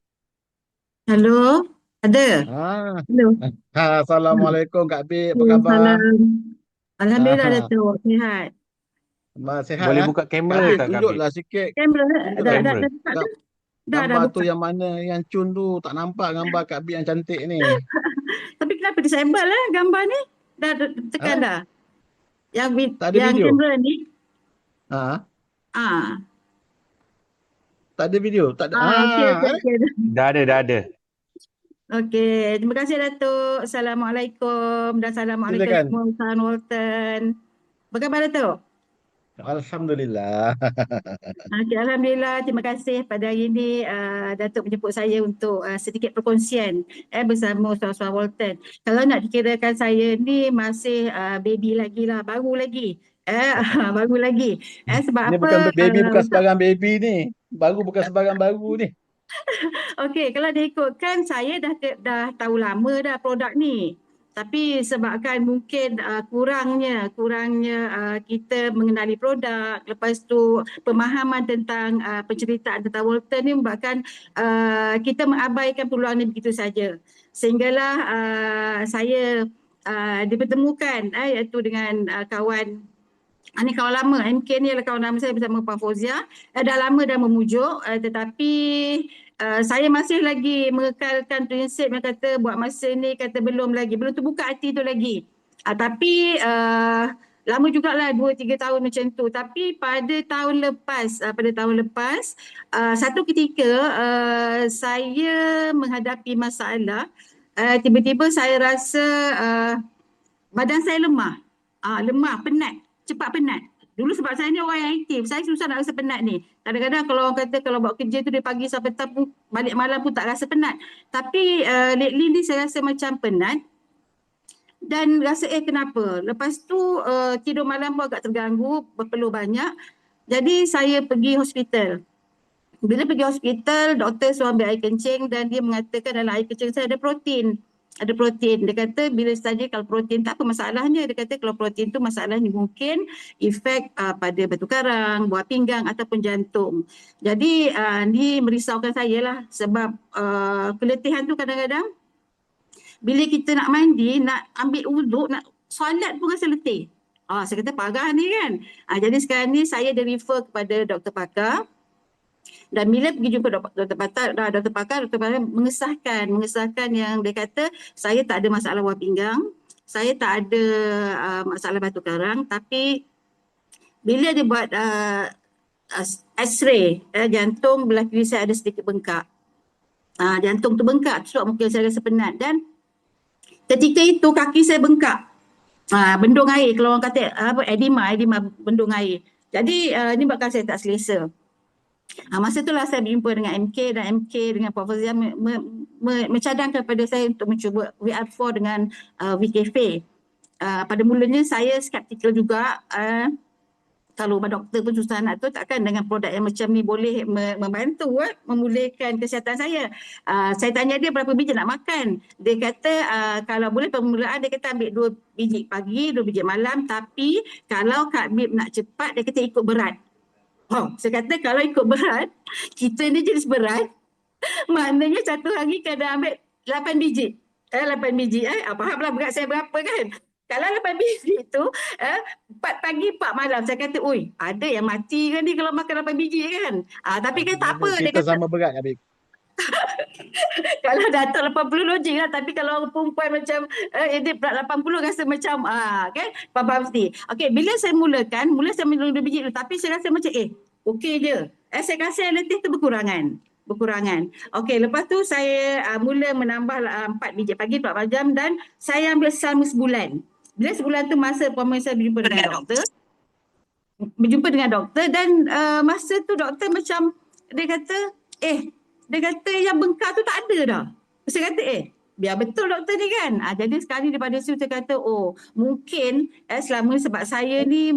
Halo, ada. Halo. Assalamualaikum Kak Bib, apa khabar? Salam. Alhamdulillah Datuk, sihat. Sihat. Boleh buka kamera tak Kak Bib? Tunjuklah sikit. Kamera dah. Gambar tu yang mana, yang cun tu, tak nampak gambar Kak Bib yang cantik ni. Tapi kenapa disable gambar ni? Dah tekan dah. Yang Tak ada video? kamera ni. Tak ada video? Tak ada. Okey. Dah ada. Okey, terima kasih Datuk. Assalamualaikum dan assalamualaikum semua usahawan Volten. Apa khabar Datuk? Alhamdulillah. Okay, Alhamdulillah, terima kasih pada hari ini Datuk menjemput saya untuk sedikit perkongsian bersama usahawan Volten. Kalau nak dikirakan saya ni masih baby lagi lah, baru lagi. Baru lagi. Sebab Ini apa? Bukan sebarang baby ni. Bukan sebarang baru ni. Okey, kalau diikutkan saya dah tahu lama dah produk ni. Tapi sebabkan mungkin kurangnya kita mengenali produk, lepas tu pemahaman tentang penceritaan tentang Volten ni membuatkan kita mengabaikan peluang ni begitu saja. Sehinggalah saya dipertemukan iaitu dengan kawan, ini kawan lama, MK ni adalah kawan lama saya bersama Puan Fauzia. Dah lama dah memujuk, tetapi saya masih lagi mengekalkan prinsip yang kata buat masa ni kata belum terbuka hati tu lagi. Tapi lama jugalah 2-3 tahun macam tu. Tapi pada tahun lepas satu ketika saya menghadapi masalah, tiba-tiba saya rasa badan saya lemah, penat, cepat penat. Dulu sebab saya ni orang yang aktif, saya susah nak rasa penat ni. Kadang-kadang kalau orang kata kalau buat kerja tu dari pagi sampai petang pun, balik malam pun tak rasa penat. Tapi lately ni saya rasa macam penat dan rasa kenapa. Lepas tu tidur malam pun agak terganggu, berpeluh banyak. Jadi saya pergi hospital. Bila pergi hospital, doktor suruh ambil air kencing dan dia mengatakan dalam air kencing saya ada protein. Ada protein. Dia kata bila saja kalau protein tak apa masalahnya. Dia kata kalau protein tu masalahnya mungkin efek pada batu karang, buah pinggang ataupun jantung. Jadi ni merisaukan saya lah sebab keletihan tu kadang-kadang bila kita nak mandi, nak ambil uduk, nak solat pun rasa letih. Saya kata parah ni kan. Jadi sekarang ni saya di-refer kepada doktor pakar. Dan bila pergi jumpa doktor pakar mengesahkan yang dia kata saya tak ada masalah buah pinggang, saya tak ada masalah batu karang, tapi bila dia buat X-ray jantung belah kiri saya ada sedikit bengkak. Jantung tu bengkak sebab mungkin saya rasa penat dan ketika itu kaki saya bengkak. Bendung air, kalau orang kata edema bendung air. Jadi ini buatkan saya tak selesa. Masa itulah saya berjumpa dengan MK dan MK dengan Prof. Zia mencadangkan kepada saya untuk mencuba VR4 dengan VKF. Pada mulanya saya skeptikal juga. Kalau doktor pun susah nak tu, takkan dengan produk yang macam ni boleh membantu memulihkan kesihatan saya. Saya tanya dia berapa biji nak makan. Dia kata kalau boleh permulaan dia kata ambil 2 biji pagi, 2 biji malam, tapi kalau Kak Bib nak cepat dia kata ikut berat. Saya kata kalau ikut berat, kita ni jenis berat, maknanya satu hari kena ambil 8 biji. 8 biji, fahamlah berat saya berapa kan. Kalau 8 biji tu, 4 pagi, 4 malam. Saya kata, oi, ada yang mati kan ni kalau makan 8 biji kan. Tapi kan tak apa. Kita sama berat, Habib. Kalau datuk 80 logik lah. Tapi kalau orang perempuan macam dia berat 80 rasa macam kan. Faham mesti. Okay, bila saya mula saya minum 2 biji tu. Tapi saya rasa macam okey je. Saya rasa yang letih tu berkurangan. Okey, lepas tu saya mula menambah 4 biji pagi, 4 jam dan saya ambil selama sebulan. Bila sebulan tu masa appointment saya berjumpa dengan doktor dan masa tu doktor macam dia kata yang bengkak tu tak ada dah. Saya kata biar betul doktor ni kan. Jadi sekali daripada situ saya kata mungkin selama sebab saya ni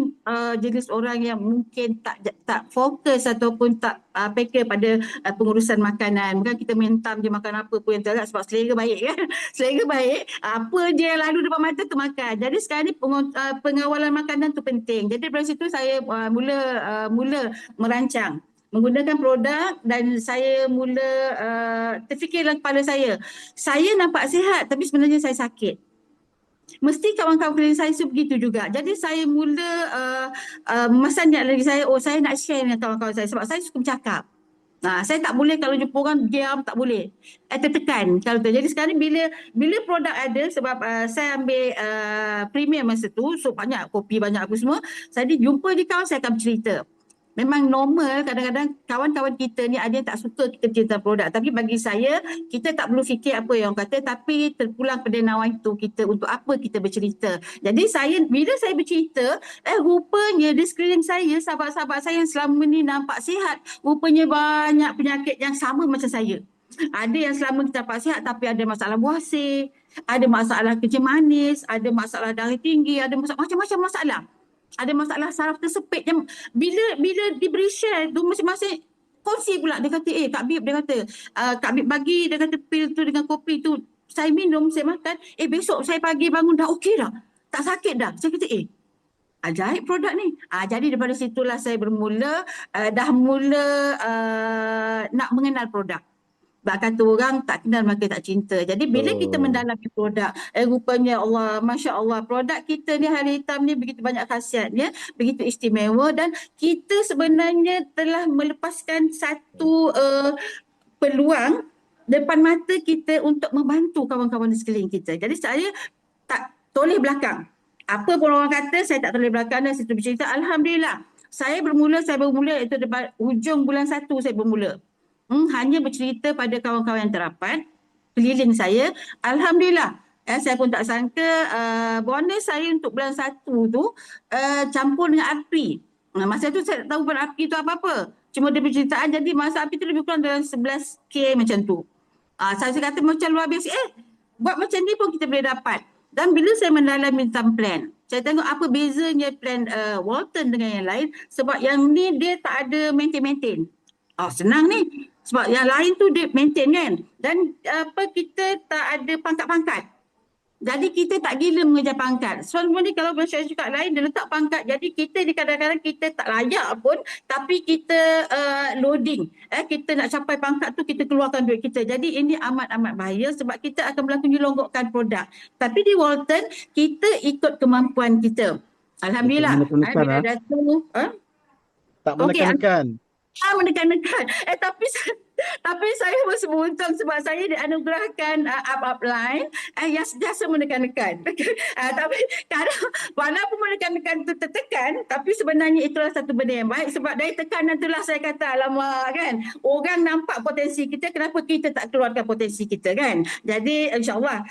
jenis orang yang mungkin tak fokus ataupun tak peka pada pengurusan makanan. Bukan kita mentam je makan apa pun yang terang sebab selera baik kan. Selera baik, apa je yang lalu depan mata tu makan. Jadi sekarang ni pengawalan makanan tu penting. Jadi dari situ saya mula merancang menggunakan produk dan saya mula terfikir dalam kepala saya nampak sihat tapi sebenarnya saya sakit. Mesti kawan-kawan klinik saya begitu juga. Jadi saya mula memesan lagi saya nak share dengan kawan-kawan saya sebab saya suka bercakap. Saya tak boleh kalau jumpa orang diam, tak boleh. Tertekan kalau tu. Jadi sekarang bila produk ada sebab saya ambil premium masa tu, so banyak kopi, banyak apa semua, saya jumpa di kawan saya akan bercerita. Memang normal kadang-kadang kawan-kawan kita ni ada yang tak suka kita cerita produk. Tapi bagi saya, kita tak perlu fikir apa yang orang kata tapi terpulang pada nawan itu kita untuk apa kita bercerita. Jadi bila saya bercerita, rupanya di sekeliling saya, sahabat-sahabat saya yang selama ni nampak sihat, rupanya banyak penyakit yang sama macam saya. Ada yang selama kita nampak sihat tapi ada masalah buasir, ada masalah kencing manis, ada masalah darah tinggi, ada macam-macam masalah. Ada masalah saraf tersepit yang bila diberi share tu masing-masing kongsi pula. Dia kata Kak Bib, dia kata Kak Bib bagi, dia kata pil tu dengan kopi tu saya minum, saya makan, besok saya pagi bangun dah okey dah, tak sakit dah. Saya kata ajaib produk ni. Jadi daripada situlah saya bermula nak mengenal produk. Sebab kata orang tak kenal maka tak cinta. Jadi bila kita mendalami produk, rupanya Allah, Masya Allah, produk kita ni Hari Hitam ni begitu banyak khasiatnya, begitu istimewa dan kita sebenarnya telah melepaskan satu peluang depan mata kita untuk membantu kawan-kawan di sekeliling kita. Jadi saya tak toleh belakang. Apa pun orang kata, saya tak toleh belakang dan saya bercerita. Alhamdulillah, saya bermula itu depan hujung bulan 1 saya bermula. Hanya bercerita pada kawan-kawan yang terapat keliling saya. Alhamdulillah, saya pun tak sangka bonus saya untuk bulan 1 tu campur dengan Arpi. Masa tu saya tak tahu pun api tu apa-apa. Cuma dia penceritaan, jadi masa api tu lebih kurang dalam 11K macam tu. Saya kata macam luar biasa. Buat macam ni pun kita boleh dapat. Dan bila saya mendalami tentang plan, saya tengok apa bezanya plan Walton dengan yang lain. Sebab yang ni dia tak ada maintain. Senang ni. Sebab yang lain tu dia maintain kan. Dan kita tak ada pangkat-pangkat. Jadi kita tak gila mengejar pangkat. Semua ni kalau masyarakat lain dia letak pangkat. Jadi kita ni kadang-kadang kita tak layak pun, tapi kita loading. Kita nak capai pangkat tu kita keluarkan duit kita. Jadi ini amat-amat bahaya sebab kita akan berlaku nyelonggokkan produk. Tapi di Walton kita ikut kemampuan kita. Alhamdulillah. Menekan-nekan, Bila Dato' Tak menekan-nekan. menekan-nekan. Tapi saya masih beruntung sebab saya dianugerahkan upline yang sentiasa menekan-nekan. Tapi kadang walaupun menekan-nekan itu tertekan, tapi sebenarnya itulah satu benda yang baik sebab dari tekanan itulah saya kata alamak kan, orang nampak potensi kita, kenapa kita tak keluarkan potensi kita kan. Jadi insyaAllah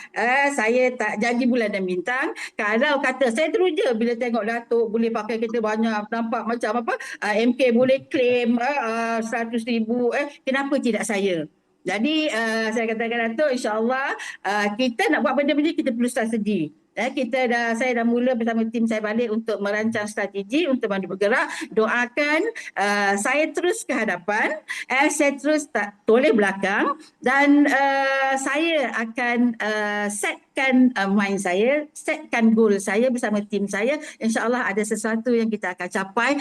saya tak janji bulan dan bintang. Kalau kata saya teruja bila tengok Datuk boleh pakai kita banyak, nampak macam apa MK boleh claim 100,000, kenapa tidak saya? Jadi saya katakan Datuk, insyaAllah kita nak buat benda-benda kita perlu strategi. Saya dah mula bersama tim saya balik untuk merancang strategi untuk bantu bergerak. Doakan saya terus ke hadapan, saya terus tak toleh belakang dan saya akan setkan mind saya, setkan goal saya bersama tim saya. InsyaAllah ada sesuatu yang kita akan capai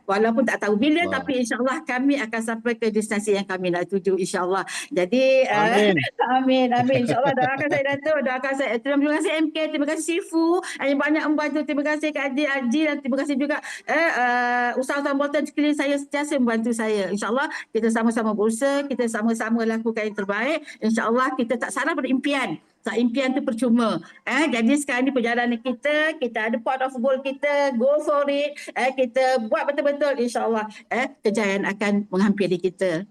walaupun tak tahu bila. Wah. Tapi insyaAllah kami akan sampai ke destinasi yang kami nak tuju insyaAllah. Jadi Amin. amin. InsyaAllah doakan saya Datuk, doakan saya. Terima kasih MK, terima kasih Sifu yang banyak membantu. Terima kasih Kak Haji dan terima kasih juga usahawan Walton sekeliling saya sentiasa membantu saya. InsyaAllah kita sama-sama berusaha, kita sama-sama lakukan yang terbaik. InsyaAllah kita tak salah berimpian. Tak impian tu percuma. Jadi sekarang ni perjalanan kita ada pot of gold kita, go for it. Kita buat betul-betul, insyaAllah kejayaan akan menghampiri kita.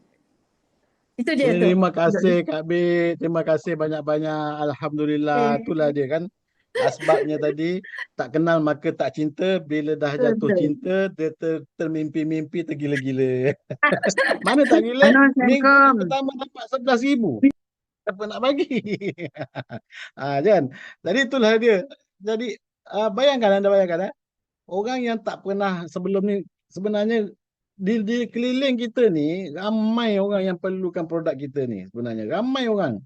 Itu je tu. Terima kasih Kak B. Terima kasih banyak-banyak. Alhamdulillah. Itulah dia kan. Asbabnya tadi, tak kenal maka tak cinta. Bila dah jatuh cinta, dia termimpi-mimpi, tergila-gila. Mana tak gila? Minggu pertama dapat 11,000. Apa nak bagi? Kan? Jadi itulah dia. Jadi bayangkan, anda bayangkan orang yang tak pernah sebelum ni, sebenarnya di keliling kita ni ramai orang yang perlukan produk kita ni sebenarnya. Ramai orang.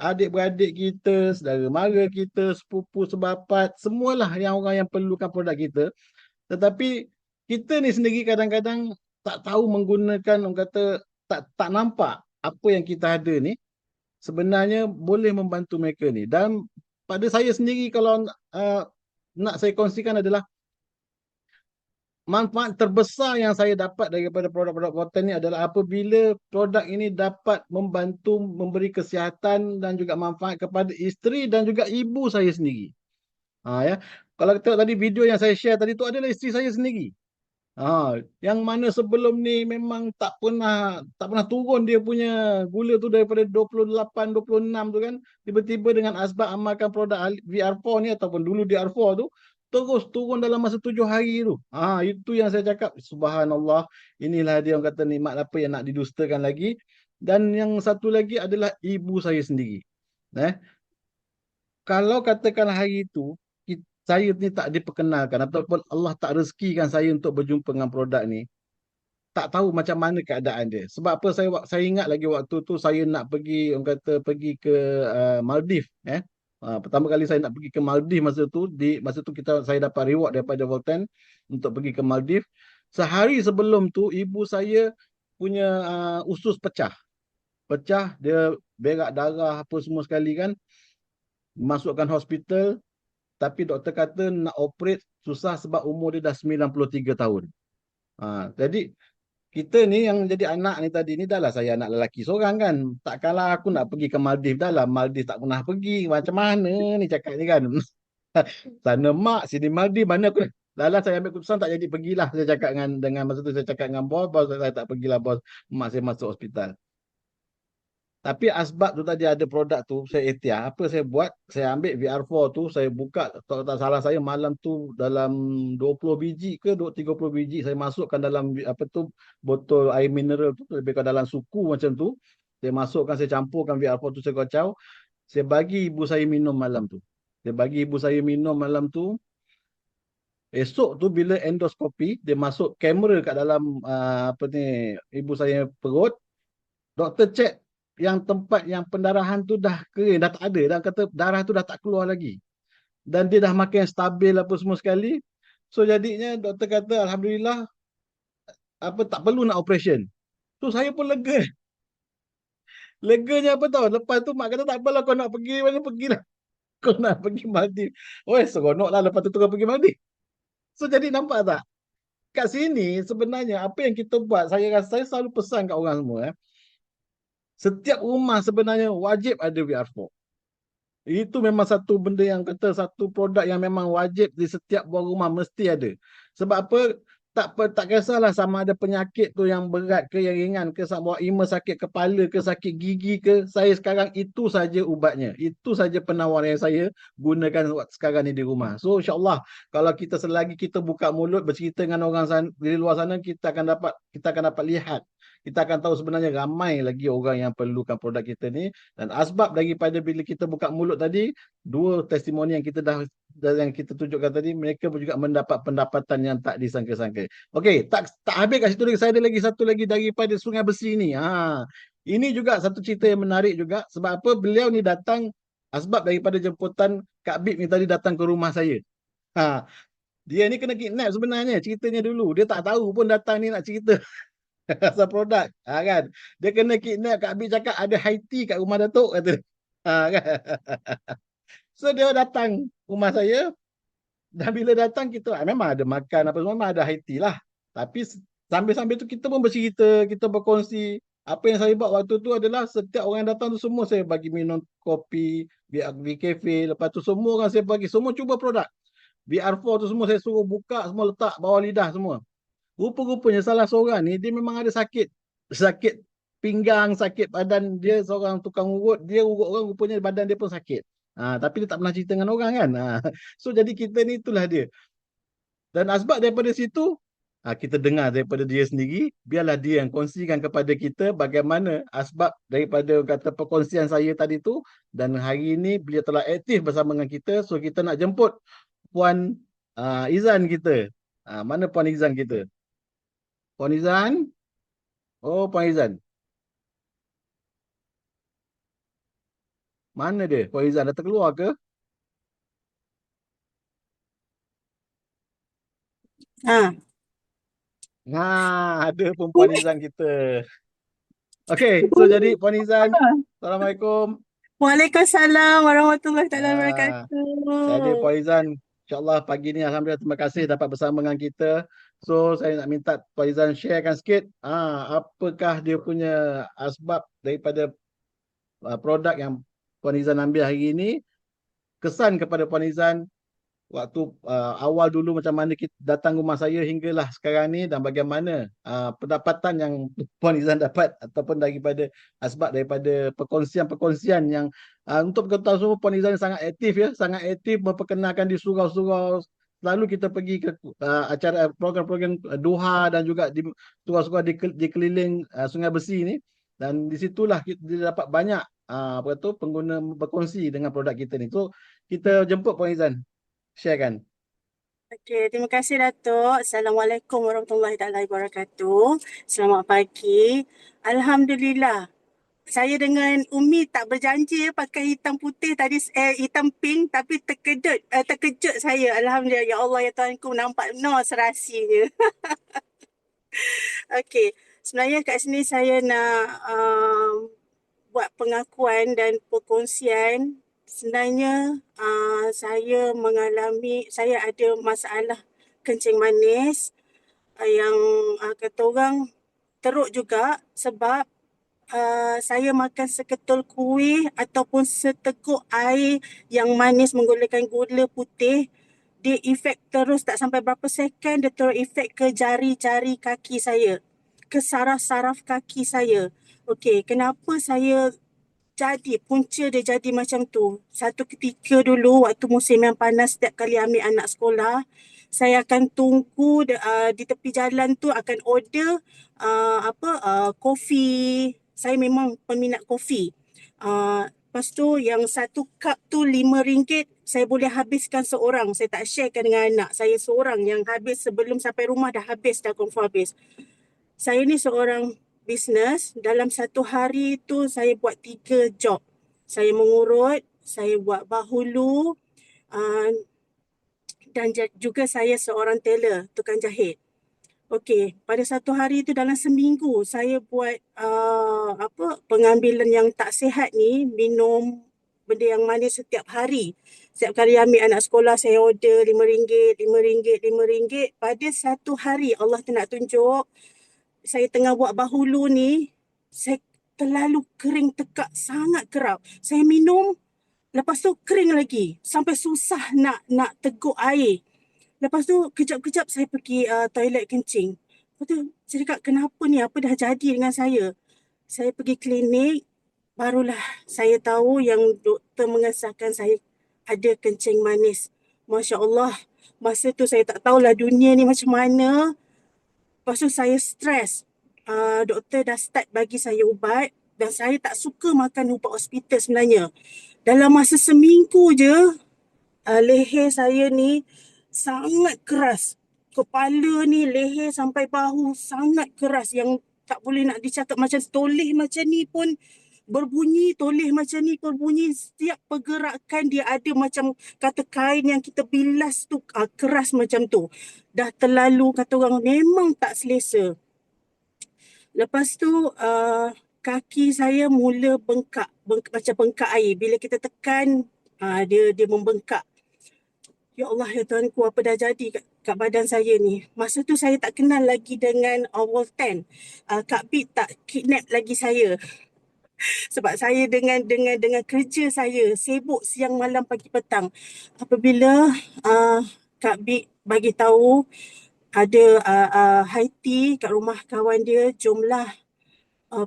Adik-beradik kita, saudara mara kita, sepupu sebapat, semualah yang orang yang perlukan produk kita. Tetapi kita ni sendiri kadang-kadang tak tahu menggunakan, orang kata tak nampak apa yang kita ada ni sebenarnya boleh membantu mereka ni. Dan pada saya sendiri kalau nak saya kongsikan adalah manfaat terbesar yang saya dapat daripada produk-produk Walton ni adalah apabila produk ini dapat membantu memberi kesihatan dan juga manfaat kepada isteri dan juga ibu saya sendiri. Kalau kita tengok tadi video yang saya share tadi tu adalah isteri saya sendiri. Yang mana sebelum ni memang tak pernah turun dia punya gula tu daripada 28, 26 tu kan. Tiba-tiba dengan asbab amalkan produk VR4 ni ataupun dulu DR4 tu, terus turun dalam masa 7 hari tu. Itu yang saya cakap, subhanallah, inilah dia orang kata nikmat apa yang nak didustakan lagi. Dan yang satu lagi adalah ibu saya sendiri. Kalau katakan hari itu saya ni tak diperkenalkan ataupun Allah tak rezekikan saya untuk berjumpa dengan produk ni, tak tahu macam mana keadaan dia. Sebab apa, saya ingat lagi waktu tu saya nak pergi, orang kata pergi ke Maldives. Pertama kali saya nak pergi ke Maldives masa tu saya dapat reward daripada Walton untuk pergi ke Maldives. Sehari sebelum tu ibu saya punya usus pecah, dia berak darah apa semua sekali kan. Masukkan hospital, tapi doktor kata nak operate susah sebab umur dia dah 93 tahun. Jadi kita ni yang jadi anak ni tadi ni, dah lah saya anak lelaki seorang kan. Takkanlah aku nak pergi ke Maldives, dah lah Maldives tak pernah pergi. Macam mana ni cakap ni kan. Sana mak, sini Maldives, mana aku. Dah lah saya ambil keputusan tak jadi pergilah. Saya cakap dengan masa tu saya cakap dengan bos saya tak pergilah bos. Mak saya masuk hospital. Tapi asbab tu tadi ada produk tu, saya ikhtiar. Apa saya buat? Saya ambil VR4 tu, saya buka, kalau tak salah saya malam tu dalam 20 biji ke 30 biji saya masukkan dalam apa tu botol air mineral tu, lebih ke dalam suku macam tu. Saya masukkan, saya campurkan VR4 tu, saya kacau. Saya bagi ibu saya minum malam tu. Saya bagi ibu saya minum malam tu. Esok tu bila endoskopi, dia masuk kamera kat dalam apa ni ibu saya perut. Doktor cek yang tempat yang pendarahan tu dah kering, dah tak ada. Dan kata darah tu dah tak keluar lagi. Dan dia dah makin stabil apa semua sekali. So jadinya doktor kata Alhamdulillah apa tak perlu nak operation. So saya pun lega. Leganya apa tahu? Lepas tu mak kata tak apalah kau nak pergi mana pergilah. Kau nak pergi Maldives. Oh seronok lah lepas tu terus pergi Maldives. So jadi nampak tak? Kat sini sebenarnya apa yang kita buat, saya rasa saya selalu pesan kat orang semua. Setiap rumah sebenarnya wajib ada VR4. Itu memang satu benda yang kata satu produk yang memang wajib di setiap buah rumah mesti ada. Sebab apa? Tak kisahlah sama ada penyakit tu yang berat ke yang ringan ke, sama ima sakit kepala ke sakit gigi ke, saya sekarang itu saja ubatnya. Itu saja penawar yang saya gunakan sekarang ni di rumah. So insya-Allah kalau kita selagi kita buka mulut bercerita dengan orang di luar sana, kita akan dapat lihat. Kita akan tahu sebenarnya ramai lagi orang yang perlukan produk kita ni. Dan asbab daripada bila kita buka mulut tadi, dua testimoni yang yang kita tunjukkan tadi, mereka juga mendapat pendapatan yang tak disangka-sangka. Okey, tak habis kat situ lagi. Saya ada lagi satu lagi daripada Sungai Besi ni. Ini juga satu cerita yang menarik juga. Sebab apa? Beliau ni datang asbab daripada jemputan Kak Bib ni tadi datang ke rumah saya. Dia ni kena kidnap sebenarnya ceritanya dulu. Dia tak tahu pun datang ni nak cerita pasal produk. Kan? Dia kena kidnap. Kak Bib cakap ada high tea kat rumah Datuk kata. Kan? So dia datang rumah saya. Dan bila datang kita memang ada makan apa semua, memang ada high tea lah. Tapi sambil-sambil tu kita pun bercerita, kita berkongsi. Apa yang saya buat waktu tu adalah setiap orang yang datang tu semua saya bagi minum kopi, di kafe. Lepas tu semua orang saya bagi, semua cuba produk. VR4 tu semua saya suruh buka, semua letak bawah lidah semua. Rupa-rupanya salah seorang ni dia memang ada sakit pinggang, sakit badan, dia seorang tukang urut, dia urut orang rupanya badan dia pun sakit. Tapi dia tak pernah cerita dengan orang kan. So jadi kita ni itulah dia. Dan asbab daripada situ kita dengar daripada dia sendiri, biarlah dia yang kongsikan kepada kita bagaimana asbab daripada kata perkongsian saya tadi tu. Dan hari ini beliau telah aktif bersama dengan kita. So kita nak jemput Puan Izan kita. Mana Puan Izan kita? Puan Izan? Oh, Puan Izan. Mana dia? Puan Izan dah terkeluar ke? Ada pun Puan Izan kita. Okey, so jadi Puan Izan, Assalamualaikum. Waalaikumsalam warahmatullahi taala Jadi wabarakatuh. Puan Izan, insya-Allah pagi ni alhamdulillah terima kasih dapat bersama dengan kita. So saya nak minta Puan Izan sharekan sikit apakah dia punya asbab daripada produk yang Puan Izan ambil hari ini, kesan kepada Puan Izan waktu awal dulu macam mana kita datang rumah saya hinggalah sekarang ni, dan bagaimana pendapatan yang Puan Izan dapat ataupun daripada asbab daripada perkongsian-perkongsian yang untuk kita tahu semua Puan Izan sangat aktif ya, sangat aktif memperkenalkan di surau-surau. Selalu kita pergi ke acara program-program duha dan juga di surau-surau di keliling Sungai Besi ni, dan di situlah kita dapat banyak pengguna berkongsi dengan produk kita ni. So kita jemput Puan Izan. Sharekan. Okey, terima kasih Datuk. Assalamualaikum warahmatullahi taala wabarakatuh. Selamat pagi. Alhamdulillah. Saya dengan Umi tak berjanji pakai hitam putih tadi, hitam pink, tapi terkejut saya. Alhamdulillah, ya Allah ya Tuhanku, nampak serasinya. Okey, sebenarnya kat sini saya nak buat pengakuan dan perkongsian. Sebenarnya saya ada masalah kencing manis yang kata orang teruk juga, sebab saya makan seketul kuih ataupun seteguk air yang manis menggunakan gula putih, dia efek terus tak sampai berapa second, dia terus efek ke jari-jari kaki saya, ke saraf-saraf kaki saya. Okey, kenapa saya jadi, punca dia jadi macam tu. Satu ketika dulu waktu musim yang panas, setiap kali ambil anak sekolah, saya akan tunggu di tepi jalan tu akan order kopi. Saya memang peminat kopi. Lepas tu yang satu cup tu RM5, saya boleh habiskan seorang. Saya tak sharekan dengan anak. Saya seorang yang habis sebelum sampai rumah dah habis, dah confirm habis. Saya ni seorang bisnes, dalam satu hari tu saya buat 3 job. Saya mengurut, saya buat bahulu, dan juga saya seorang tailor, tukang jahit. Okey, pada satu hari tu dalam seminggu saya buat pengambilan yang tak sihat ni, minum benda yang manis setiap hari. Setiap kali ambil anak sekolah saya order RM5, RM5, RM5. Pada satu hari Allah tu nak tunjuk, saya tengah buat bahulu ni, saya terlalu kering tekak, sangat kerap. Saya minum, lepas tu kering lagi, sampai susah nak teguk air. Lepas tu kejap-kejap saya pergi toilet kencing. Lepas tu saya cakap, kenapa ni, apa dah jadi dengan saya? Saya pergi klinik, barulah saya tahu yang doktor mengesahkan saya ada kencing manis. Masya Allah, masa tu saya tak tahulah dunia ni macam mana. Lepas tu saya stres. Doktor dah start bagi saya ubat dan saya tak suka makan ubat hospital sebenarnya. Dalam masa seminggu je, leher saya ni sangat keras. Kepala ni, leher sampai bahu sangat keras yang tak boleh nak dicakap. Macam toleh macam ni pun berbunyi, toleh macam ni berbunyi. Setiap pergerakan dia ada macam kata kain yang kita bilas tu keras macam tu. Dah terlalu kata orang memang tak selesa. Lepas tu kaki saya mula bengkak macam bengkak air. Bila kita tekan dia membengkak. Ya Allah, ya Tuhanku, apa dah jadi kat badan saya ni. Masa tu saya tak kenal lagi dengan Walton. Kak Bit tak kidnap lagi saya. Sebab saya dengan kerja saya sibuk siang malam pagi petang. Apabila Kak Bit bagi tahu ada high tea kat rumah kawan dia, jomlah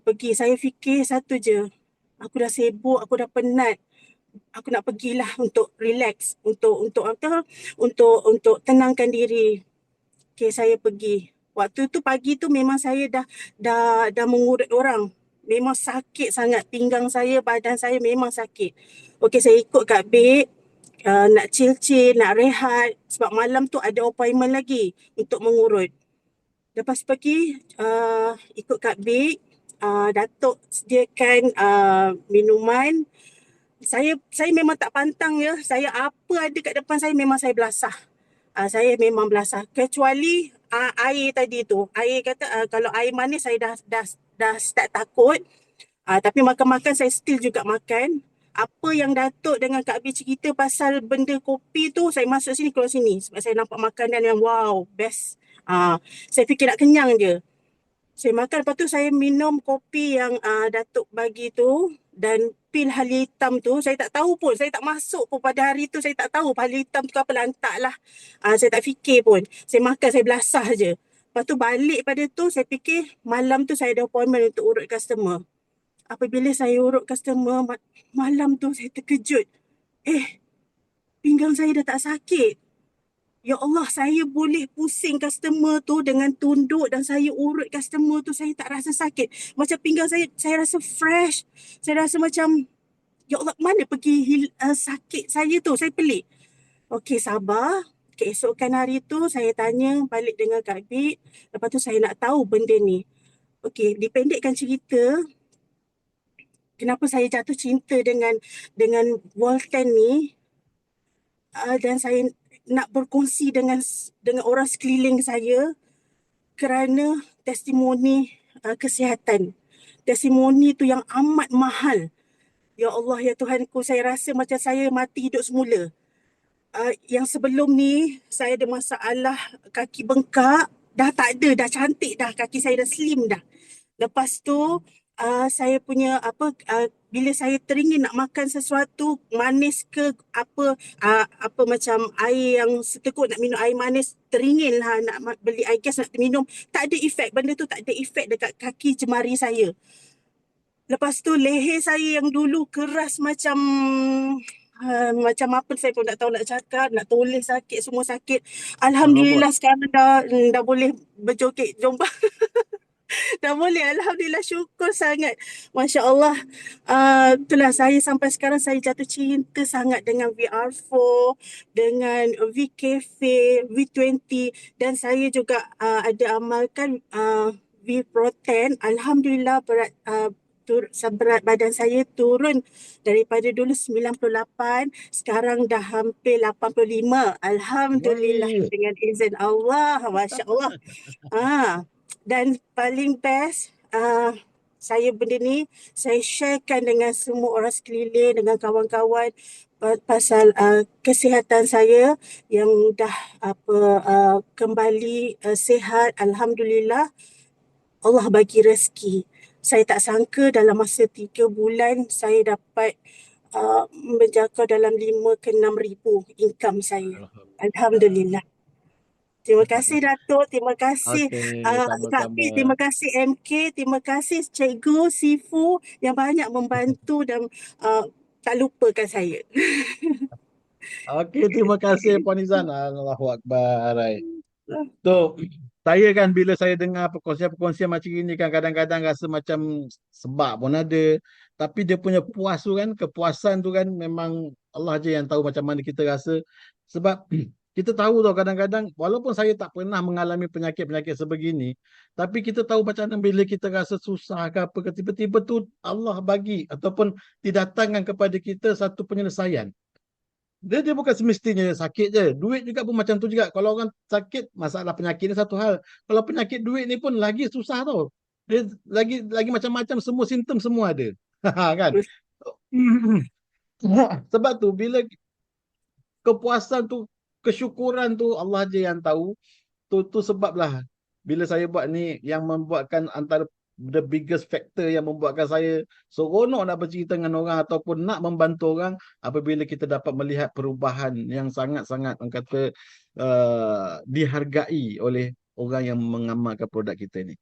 pergi. Saya fikir satu je, aku dah sibuk, aku dah penat, aku nak pergilah untuk relax, untuk tenangkan diri. Okay, saya pergi. Waktu tu pagi tu memang saya dah mengurut orang. Memang sakit sangat pinggang saya, badan saya memang sakit. Okay, saya ikut Kak Bik, nak chill, nak rehat sebab malam tu ada appointment lagi untuk mengurut. Lepas pergi ikut Kak Bik, Datuk sediakan minuman. Saya memang tak pantang ya. Saya apa ada kat depan saya memang saya belasah. Saya memang belasah. Kecuali air tadi tu. Air kata kalau air manis saya dah start takut. Tapi makan-makan saya still juga makan. Apa yang Datuk dengan Kak Bi cerita pasal benda kopi tu, saya masuk sini keluar sini. Sebab saya nampak makanan yang wow, best. Saya fikir nak kenyang je. Saya makan, lepas tu saya minum kopi yang Datuk bagi tu dan pil halia hitam tu. Saya tak tahu pun, saya tak masuk pun pada hari tu. Saya tak tahu halia hitam tu apa, lantak lah. Saya tak fikir pun. Saya makan, saya belasah je. Lepas tu balik pada tu, saya fikir malam tu saya ada appointment untuk urut customer. Apabila saya urut customer, malam tu saya terkejut. Pinggang saya dah tak sakit. Ya Allah, saya boleh pusing customer tu dengan tunduk dan saya urut customer tu, saya tak rasa sakit. Macam pinggang saya rasa fresh. Saya rasa macam, ya Allah, mana pergi sakit saya tu? Saya pelik. Okey, sabar. Keesokan hari tu saya tanya balik dengan Kak Bit. Lepas tu saya nak tahu benda ni. Okey, dipendekkan cerita, kenapa saya jatuh cinta dengan Walton ni, dan saya nak berkongsi dengan orang sekeliling saya kerana testimoni kesihatan. Testimoni tu yang amat mahal. Ya Allah, ya Tuhanku, saya rasa macam saya mati hidup semula. Yang sebelum ni saya ada masalah kaki bengkak, dah tak ada, dah cantik dah, kaki saya dah slim dah. Lepas tu saya punya bila saya teringin nak makan sesuatu manis ke apa macam air yang seteguk, nak minum air manis, teringin lah nak beli air gas nak minum, tak ada efek, benda tu tak ada efek dekat kaki jemari saya. Lepas tu leher saya yang dulu keras macam apa saya pun tak tahu nak cakap, nak tulis sakit, semua sakit. Robot. Alhamdulillah sekarang dah boleh berjoget jompa. Dah boleh, Alhamdulillah, syukur sangat. Masya Allah. Itulah saya sampai sekarang saya jatuh cinta sangat dengan VR4, dengan VCafe, V20 dan saya juga ada amalkan V-Protein. Alhamdulillah berat badan saya turun daripada dulu 98, sekarang dah hampir 85. Alhamdulillah Wih. dengan izin Allah. Masya Allah. Dan paling best, saya benda ni, saya sharekan dengan semua orang sekeliling, dengan kawan-kawan pasal kesihatan saya yang dah kembali sihat. Alhamdulillah, Allah bagi rezeki. Saya tak sangka dalam masa 3 bulan saya dapat menjangkau dalam 5 ke 6 ribu income saya. Alhamdulillah. Terima kasih Datuk, terima kasih Okey, Kak P, terima sama-sama. kasih MK, terima kasih Cikgu Sifu yang banyak membantu dan tak lupakan saya. Okey, terima kasih Puan Izan. Allahu Akbar. So, saya kan bila saya dengar perkongsian-perkongsian macam ini kan kadang-kadang rasa macam sebab pun ada. Tapi dia punya puas tu kan, kepuasan tu kan memang Allah je yang tahu macam mana kita rasa. Sebab kita tahu tau kadang-kadang walaupun saya tak pernah mengalami penyakit-penyakit sebegini, tapi kita tahu macam mana bila kita rasa susah ke apa ke tiba-tiba tu Allah bagi ataupun didatangkan kepada kita satu penyelesaian. Dia bukan semestinya sakit je. Duit juga pun macam tu juga. Kalau orang sakit, masalah penyakit ni satu hal. Kalau penyakit duit ni pun lagi susah tau. Dia lagi macam-macam, semua simptom semua ada. Kan? Sebab tu bila kepuasan tu, kesyukuran tu Allah je yang tahu. Tu sebablah bila saya buat ni yang membuatkan antara the biggest factor yang membuatkan saya seronok nak bercerita dengan orang ataupun nak membantu orang apabila kita dapat melihat perubahan yang sangat-sangat orang kata dihargai oleh orang yang mengamalkan produk kita ni.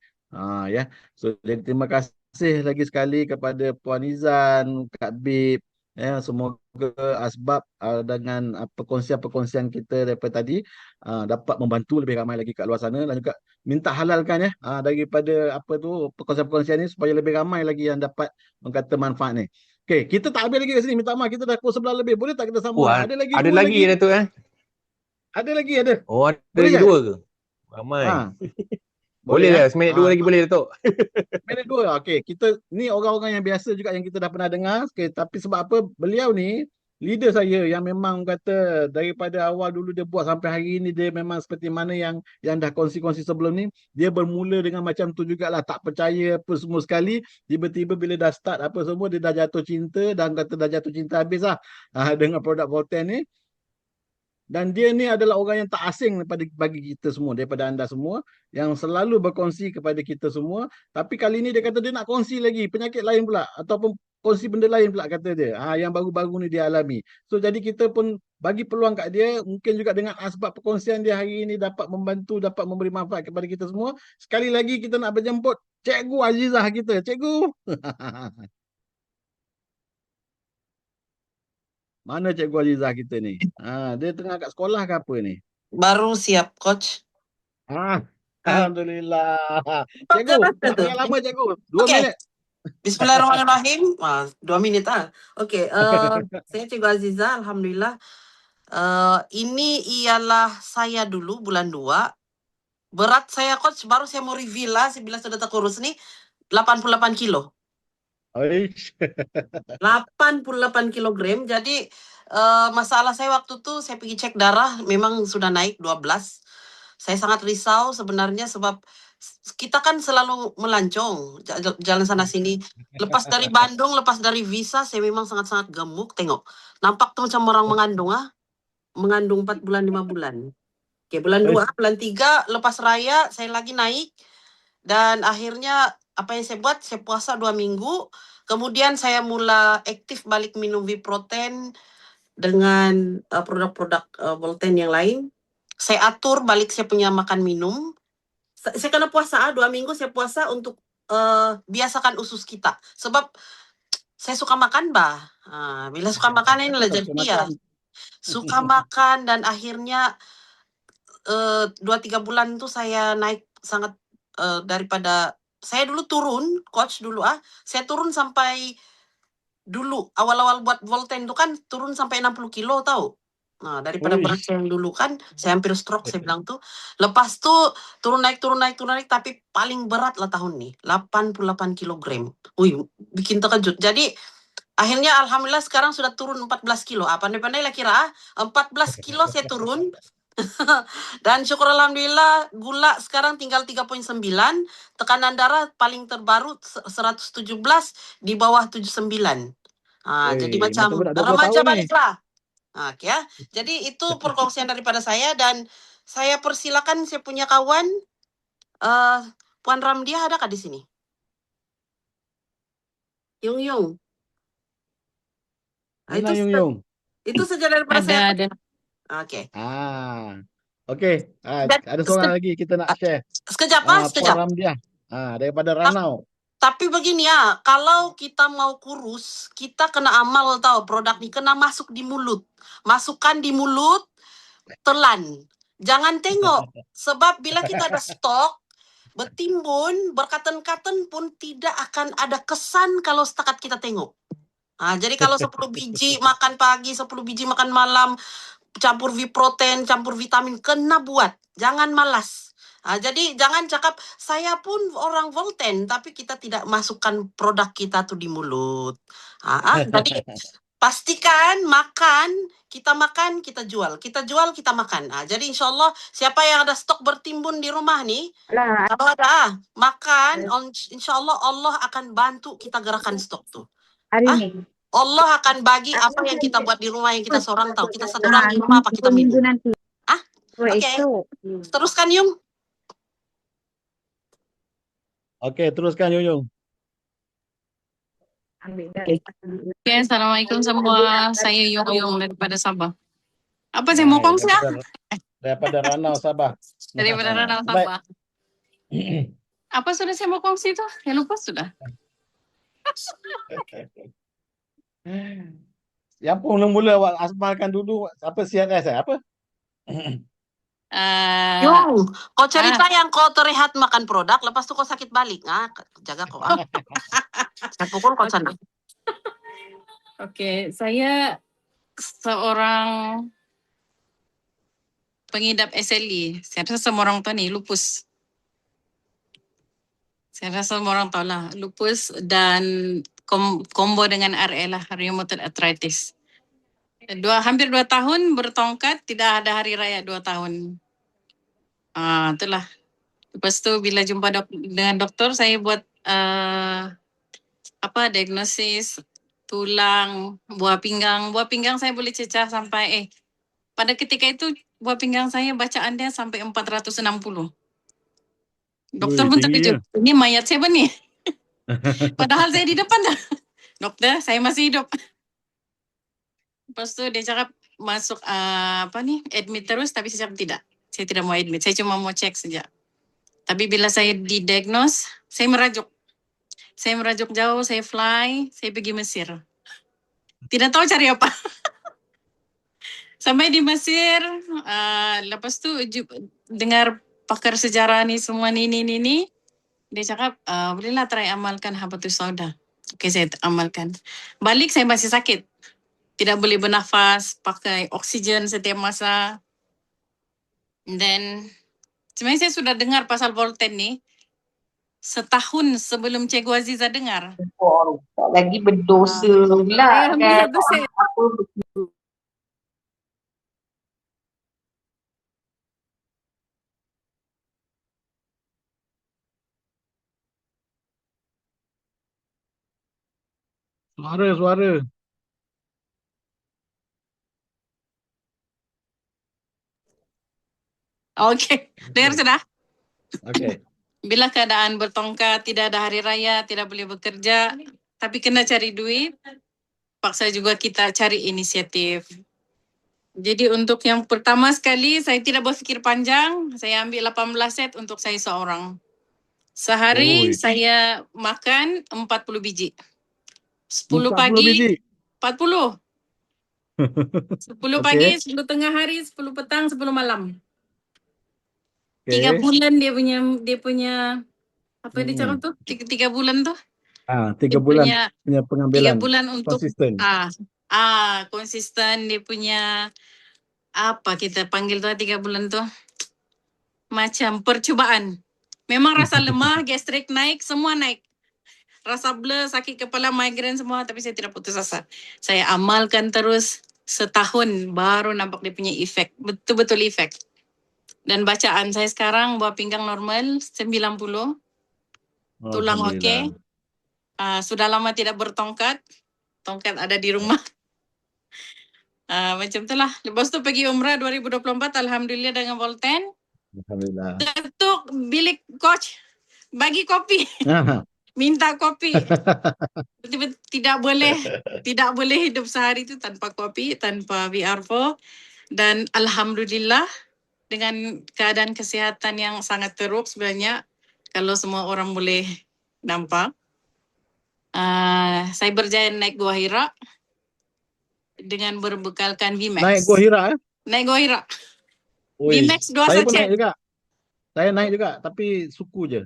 Ya. So jadi terima kasih lagi sekali kepada Puan Izan, Kak Bib. Ya, semoga asbab dengan perkongsian-perkongsian kita daripada tadi dapat membantu lebih ramai lagi kat luar sana dan juga minta halalkan ya daripada perkongsian-perkongsian ni supaya lebih ramai lagi yang dapat mengkata manfaat ni. Okey, kita tak habis lagi kat sini. Minta maaf kita dah pukul 11 lebih. Boleh tak kita sambung? Ada lagi ada dua lagi Datuk Ada lagi ada. Oh, ada Boleh lagi tak? 2 ke? Ramai. Boleh Boleh lah, seminit 2 lagi boleh Datuk. Minit 2. Okey, kita ni orang-orang yang biasa juga yang kita dah pernah dengar. Okay, tapi sebab apa? Beliau ni leader saya yang memang kata daripada awal dulu dia buat sampai hari ini dia memang seperti mana yang dah kongsi-kongsi sebelum ni. Dia bermula dengan macam tu jugalah, tak percaya apa semua sekali. Tiba-tiba bila dah start apa semua dia dah jatuh cinta dan kata dah jatuh cinta habis lah dengan produk Volten ni. Dan dia ni adalah orang yang tak asing bagi kita semua, daripada anda semua yang selalu berkongsi kepada kita semua. Tapi kali ni dia kata dia nak kongsi lagi penyakit lain pula ataupun kongsi benda lain pula kata dia. Yang baru-baru ni dia alami. So jadi kita pun bagi peluang kat dia, mungkin juga dengan asbab perkongsian dia hari ini dapat membantu, dapat memberi manfaat kepada kita semua. Sekali lagi kita nak berjemput Cikgu Azizah kita. Cikgu. Mana Cikgu Azizah kita ni? Dia tengah kat sekolah ke apa ni? Baru siap, Coach. Alhamdulillah. Cikgu, tak payah lama Cikgu. 2 minit. Bismillahirrahmanirrahim. 2 minit Okey, saya Cikgu Azizah, Alhamdulillah. Ini ialah saya dulu bulan 2. Berat saya, Coach, baru saya mau reveal lah bila sudah tak kurus nih, 88 kilo. 88 kilogram. Jadi masalah saya waktu itu saya pergi cek darah memang sudah naik 12. Saya sangat risau sebenarnya sebab kita kan selalu melancong jalan sana sini. Lepas dari Bandung, lepas dari visa saya memang sangat-sangat gemuk. Tengok, nampak tuh macam orang mengandung mengandung 4 bulan 5 bulan. Oke, bulan 2, bulan 3 lepas raya saya lagi naik dan akhirnya apa yang saya buat, saya puasa 2 minggu, kemudian saya mulai aktif balik minum V-Protein dengan produk-produk Volten yang lain. Saya atur balik saya punya makan minum. Saya kena puasa, 2 minggu saya puasa untuk biasakan usus kita. Sebab saya suka makan, Bah. Bila suka makan inilah jadi Nafsu dia. makan. Suka makan dan akhirnya 2-3 bulan tuh saya naik sangat daripada saya dulu turun, coach dulu saya turun sampai dulu awal-awal buat Volten tuh kan turun sampai 60 kilo tahu. Nah, daripada Ui. berat yang dulu kan saya hampir stroke saya bilang tuh. Lepas tuh turun naik tapi paling berat lah tahun nih 88 kilogram. Wih, bikin terkejut. Jadi akhirnya alhamdulillah sekarang sudah turun 14 kilo. Pandai-pandai lah kira 14 kilo saya turun. Dan syukur alhamdulillah gula sekarang tinggal 3,9, tekanan darah paling terbaru 117 di bawah 79. Jadi macam budak 20 remaja tahun ni. baliklah. Okay, ya. Jadi itu perkongsian daripada saya dan saya persilakan saya punya kawan Puan Ramdia adakah di sini? Yung. Mana Yung? Itu saja daripada saya. Ada. Oke. Okey. Ada seorang lagi kita nak share. Sekejap, Puan sekejap. Ramdia. Daripada Ranau. Tapi begini ya, kalau kita mau kurus, kita kena amal tahu produk ni kena masuk di mulut. Masukkan di mulut, telan. Jangan tengok. Sebab bila kita ada stok, bertimbun, berkaten-katen pun tidak akan ada kesan kalau setakat kita tengok. Jadi kalau 10 biji makan pagi, 10 biji makan malam, campur protein, campur vitamin, kena buat. Jangan malas. Jadi jangan cakap, saya pun orang Volten, tapi kita tidak masukkan produk kita tuh di mulut. Jadi pastikan makan, kita jual. Kita jual, kita makan. Jadi insya Allah siapa yang ada stok bertimbun di rumah nih, kalau ada makan, insya Allah Allah akan bantu kita gerakan stok tuh. Allah akan bagi apa yang kita buat di rumah yang kita seorang tahu. Kita satu orang di rumah apa kita minum. Oke. Teruskan Yung. Okey, teruskan Yung. Okay, Assalamualaikum semua. Saya Yung daripada Sabah. Apa saya mau kongsi? Daripada Ranau, Sabah. Daripada Ranau, Sabah. Apa sudah saya mau kongsi tu? Saya lupa sudah. Yang pun mula awak amalkan dulu apa CRS apa? Yung, kau cerita yang kau terlihat makan produk, lepas tu kau sakit balik. Jaga kau. Saya pukul kau sana. Okey, saya seorang pengidap SLE. Saya rasa semua orang tahu ni, lupus. Saya rasa semua orang tahu lah, lupus dan combo dengan RA lah, rheumatoid arthritis. Hampir 2 tahun bertongkat, tidak ada hari raya 2 tahun. Itulah. Lepas tu bila jumpa dengan doktor, saya buat diagnosis tulang, buah pinggang. Buah pinggang saya boleh cecah sampai pada ketika itu buah pinggang saya bacaan dia sampai 460. Doktor pun terkejut. Ini mayat siapa ni? Padahal saya di depan dah. Doktor, saya masih hidup. Lepas tu dia cakap masuk admit terus, tapi saya cakap tidak. Saya tidak mau admit, saya cuma mau cek saja. Tapi bila saya didiagnose, saya merajuk. Saya merajuk jauh, saya fly, saya pergi Mesir. Tidak tahu cari apa. Sampai di Mesir, lepas tu dengar pakar sejarah ni semua ni. Dia cakap, bolehlah try amalkan habatus sauda. Okey, saya amalkan. Balik saya masih sakit. Tidak boleh bernafas, pakai oksigen setiap masa. And then, sebenarnya saya sudah dengar pasal Volten ni setahun sebelum Cikgu Aziza dengar. Lagi berdosa pula kan. Suara. Okey, dengar sudah? Okey. Bila keadaan bertongkat, tidak ada hari raya, tidak boleh bekerja, tapi kena cari duit, paksa juga kita cari inisiatif. Jadi untuk yang pertama sekali, saya tidak berfikir panjang, saya ambil 18 set untuk saya seorang. Sehari Oi, saya makan 40 biji. 40 10 pagi, biji. 40. 10 pagi, Okey. 10 tengah hari, 10 petang, 10 malam. 3 Okey. bulan dia punya apa dia cakap Hmm. tu? 3 bulan tu. 3 Dia bulan punya punya 3 pengambilan bulan untuk konsisten. konsisten dia punya apa kita panggil tu 3 bulan tu? Macam percubaan. Memang rasa lemah, gastrik naik, semua naik. Rasa blur, sakit kepala, migraine semua, tapi saya tidak putus asa. Saya amalkan terus setahun baru nampak dia punya efek. Betul-betul efek. Dan bacaan saya sekarang buah pinggang normal 90, tulang okey. Alhamdulillah. Sudah lama tidak bertongkat. Tongkat ada di rumah. Macam itulah. Lepas tu pergi umrah 2024, alhamdulillah dengan Volten. Alhamdulillah. Ketuk bilik coach, bagi kopi. Minta kopi. Betul-betul tidak boleh hidup sehari itu tanpa kopi, tanpa VR4. Dan alhamdulillah dengan keadaan kesihatan yang sangat teruk sebenarnya, kalau semua orang boleh nampak. Saya berjaya naik Gua Hira dengan berbekalkan VMAX. Naik Gua Hira Naik Gua Hira. Oi, VMAX 2 saya pun sachet. naik juga. Saya naik juga tapi suku je.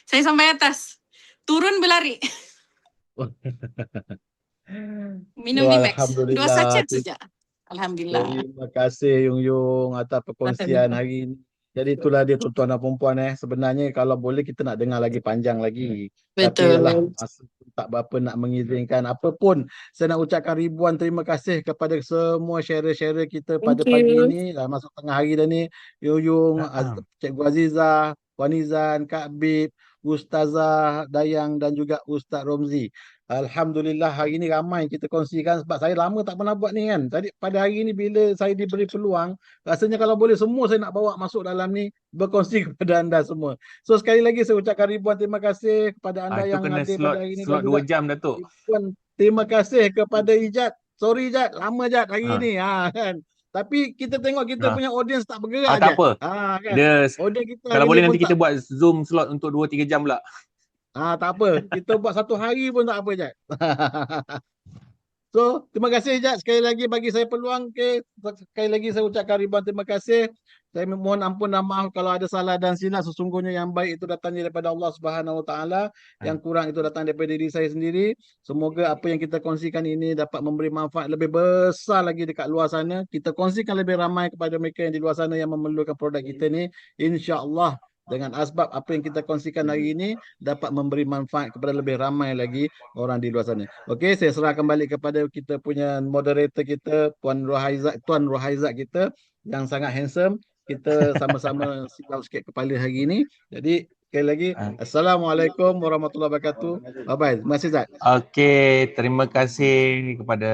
Saya sampai atas. Turun berlari. Minum VMAX. 2 Alhamdulillah. sachet saja. Alhamdulillah. Terima kasih Yung Yung atas perkongsian hari ini. Jadi itulah dia tuan-tuan dan perempuan sebenarnya kalau boleh kita nak dengar lagi panjang lagi. Tapi Betul. yalah masa tak berapa nak mengizinkan. Apapun saya nak ucapkan ribuan terima kasih kepada semua sharer-sharer kita pada Thank pagi you. ini. Dah masuk tengah hari dah ni. Yung Yung, Cikgu Azizah, Puan Nizan, Kak Bib, Ustazah Dayang dan juga Ustaz Romzi. Alhamdulillah hari ni ramai kita kongsikan sebab saya lama tak pernah buat ni kan. Tadi pada hari ni bila saya diberi peluang, rasanya kalau boleh semua saya nak bawa masuk dalam ni berkongsi kepada anda semua. So sekali lagi saya ucapkan ribuan terima kasih kepada anda Itu yang kena hadir pada hari ni dan slot juga 2 jam Datuk. ribuan terima kasih kepada Ijat. Sorry Ijat, lama Ijat hari ni kan. Tapi kita tengok kita punya audience tak bergerak tak Ijat. apa. Kan. Dia Audience kita kalau hari boleh ni pun nanti kita buat Zoom slot untuk 2-3 jam pula. tak apa. Kita buat satu hari pun tak apa Ijat. So, terima kasih Ijat sekali lagi bagi saya peluang. Sekali lagi saya ucapkan ribuan terima kasih. Saya mohon ampun dan maaf kalau ada salah dan silap. Sesungguhnya yang baik itu datangnya daripada Allah Subhanahu Wa Taala, yang kurang itu datang daripada diri saya sendiri. Semoga apa yang kita kongsikan ini dapat memberi manfaat lebih besar lagi dekat luar sana. Kita kongsikan lebih ramai kepada mereka yang di luar sana yang memerlukan produk kita ni. Insya-Allah dengan asbab apa yang kita kongsikan hari ini dapat memberi manfaat kepada lebih ramai lagi orang di luar sana. Okey, saya serahkan balik kepada kita punya moderator kita, Tuan Rohaizat kita yang sangat handsome. Kita sama-sama silau sikit kepala hari ini. Jadi sekali lagi, Assalamualaikum warahmatullahi wabarakatuh. Bye-bye. Terima kasih Zat. Okey, terima kasih kepada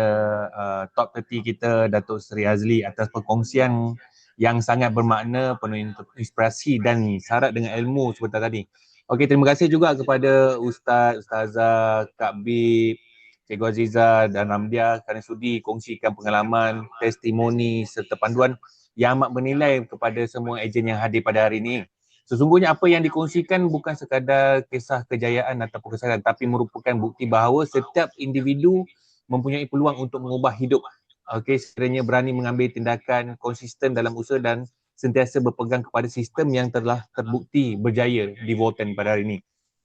top 30 kita Datuk Seri Azli atas perkongsian yang sangat bermakna, penuh inspirasi dan syarat dengan ilmu seperti tadi. Okey, terima kasih juga kepada Ustaz, Ustazah, Kak Bib, Cikgu Azizah dan Ramdia kerana sudi kongsikan pengalaman, testimoni serta panduan yang amat bernilai kepada semua ejen yang hadir pada hari ini. Sesungguhnya apa yang dikongsikan bukan sekadar kisah kejayaan ataupun kesalahan, tapi merupakan bukti bahawa setiap individu mempunyai peluang untuk mengubah hidup. Okey, sekiranya berani mengambil tindakan konsisten dalam usaha dan sentiasa berpegang kepada sistem yang telah terbukti berjaya di Volten pada hari ini.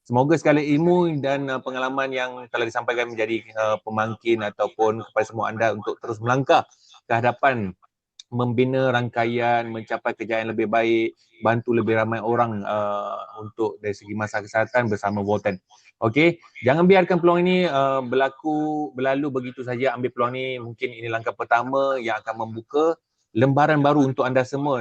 Semoga segala ilmu dan pengalaman yang telah disampaikan menjadi pemangkin ataupun kepada semua anda untuk terus melangkah ke hadapan, membina rangkaian, mencapai kejayaan lebih baik, bantu lebih ramai orang untuk dari segi masalah kesihatan bersama Volten. Okey, jangan biarkan peluang ini berlalu begitu saja. Ambil peluang ini, mungkin ini langkah pertama yang akan membuka lembaran baru untuk anda semua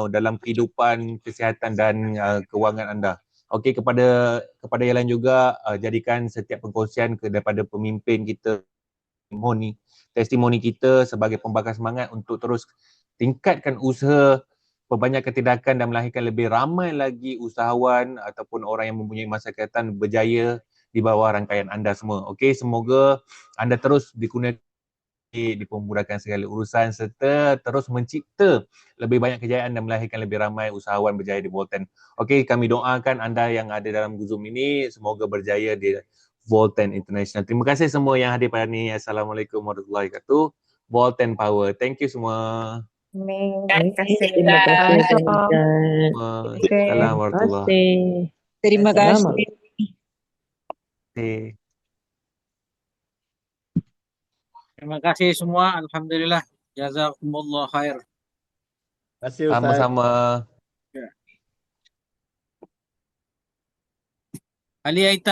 dalam kehidupan, kesihatan dan kewangan anda. Okey, kepada yang lain juga jadikan setiap perkongsian daripada pemimpin kita, testimoni kita sebagai pembakar semangat untuk terus tingkatkan usaha, perbanyakkan tindakan dan melahirkan lebih ramai lagi usahawan ataupun orang yang mempunyai masa kesihatan berjaya di bawah rangkaian anda semua. Okey, semoga anda terus dikurniakan dipermudahkan segala urusan serta terus mencipta lebih banyak kejayaan dan melahirkan lebih ramai usahawan berjaya di Volten. Okey, kami doakan anda yang ada dalam Zoom ini semoga berjaya di Volten International. Terima kasih semua yang hadir pada ni. Assalamualaikum warahmatullahi wabarakatuh. Volten Power. Thank you semua. Terima kasih. Terima kasih Ustaz. Assalamualaikum warahmatullahi Terima kasih. wabarakatuh. Terima kasih semua. Alhamdulillah. Jazakumullah khair. Terima kasih Ustaz. Sama-sama. Ali Aitam.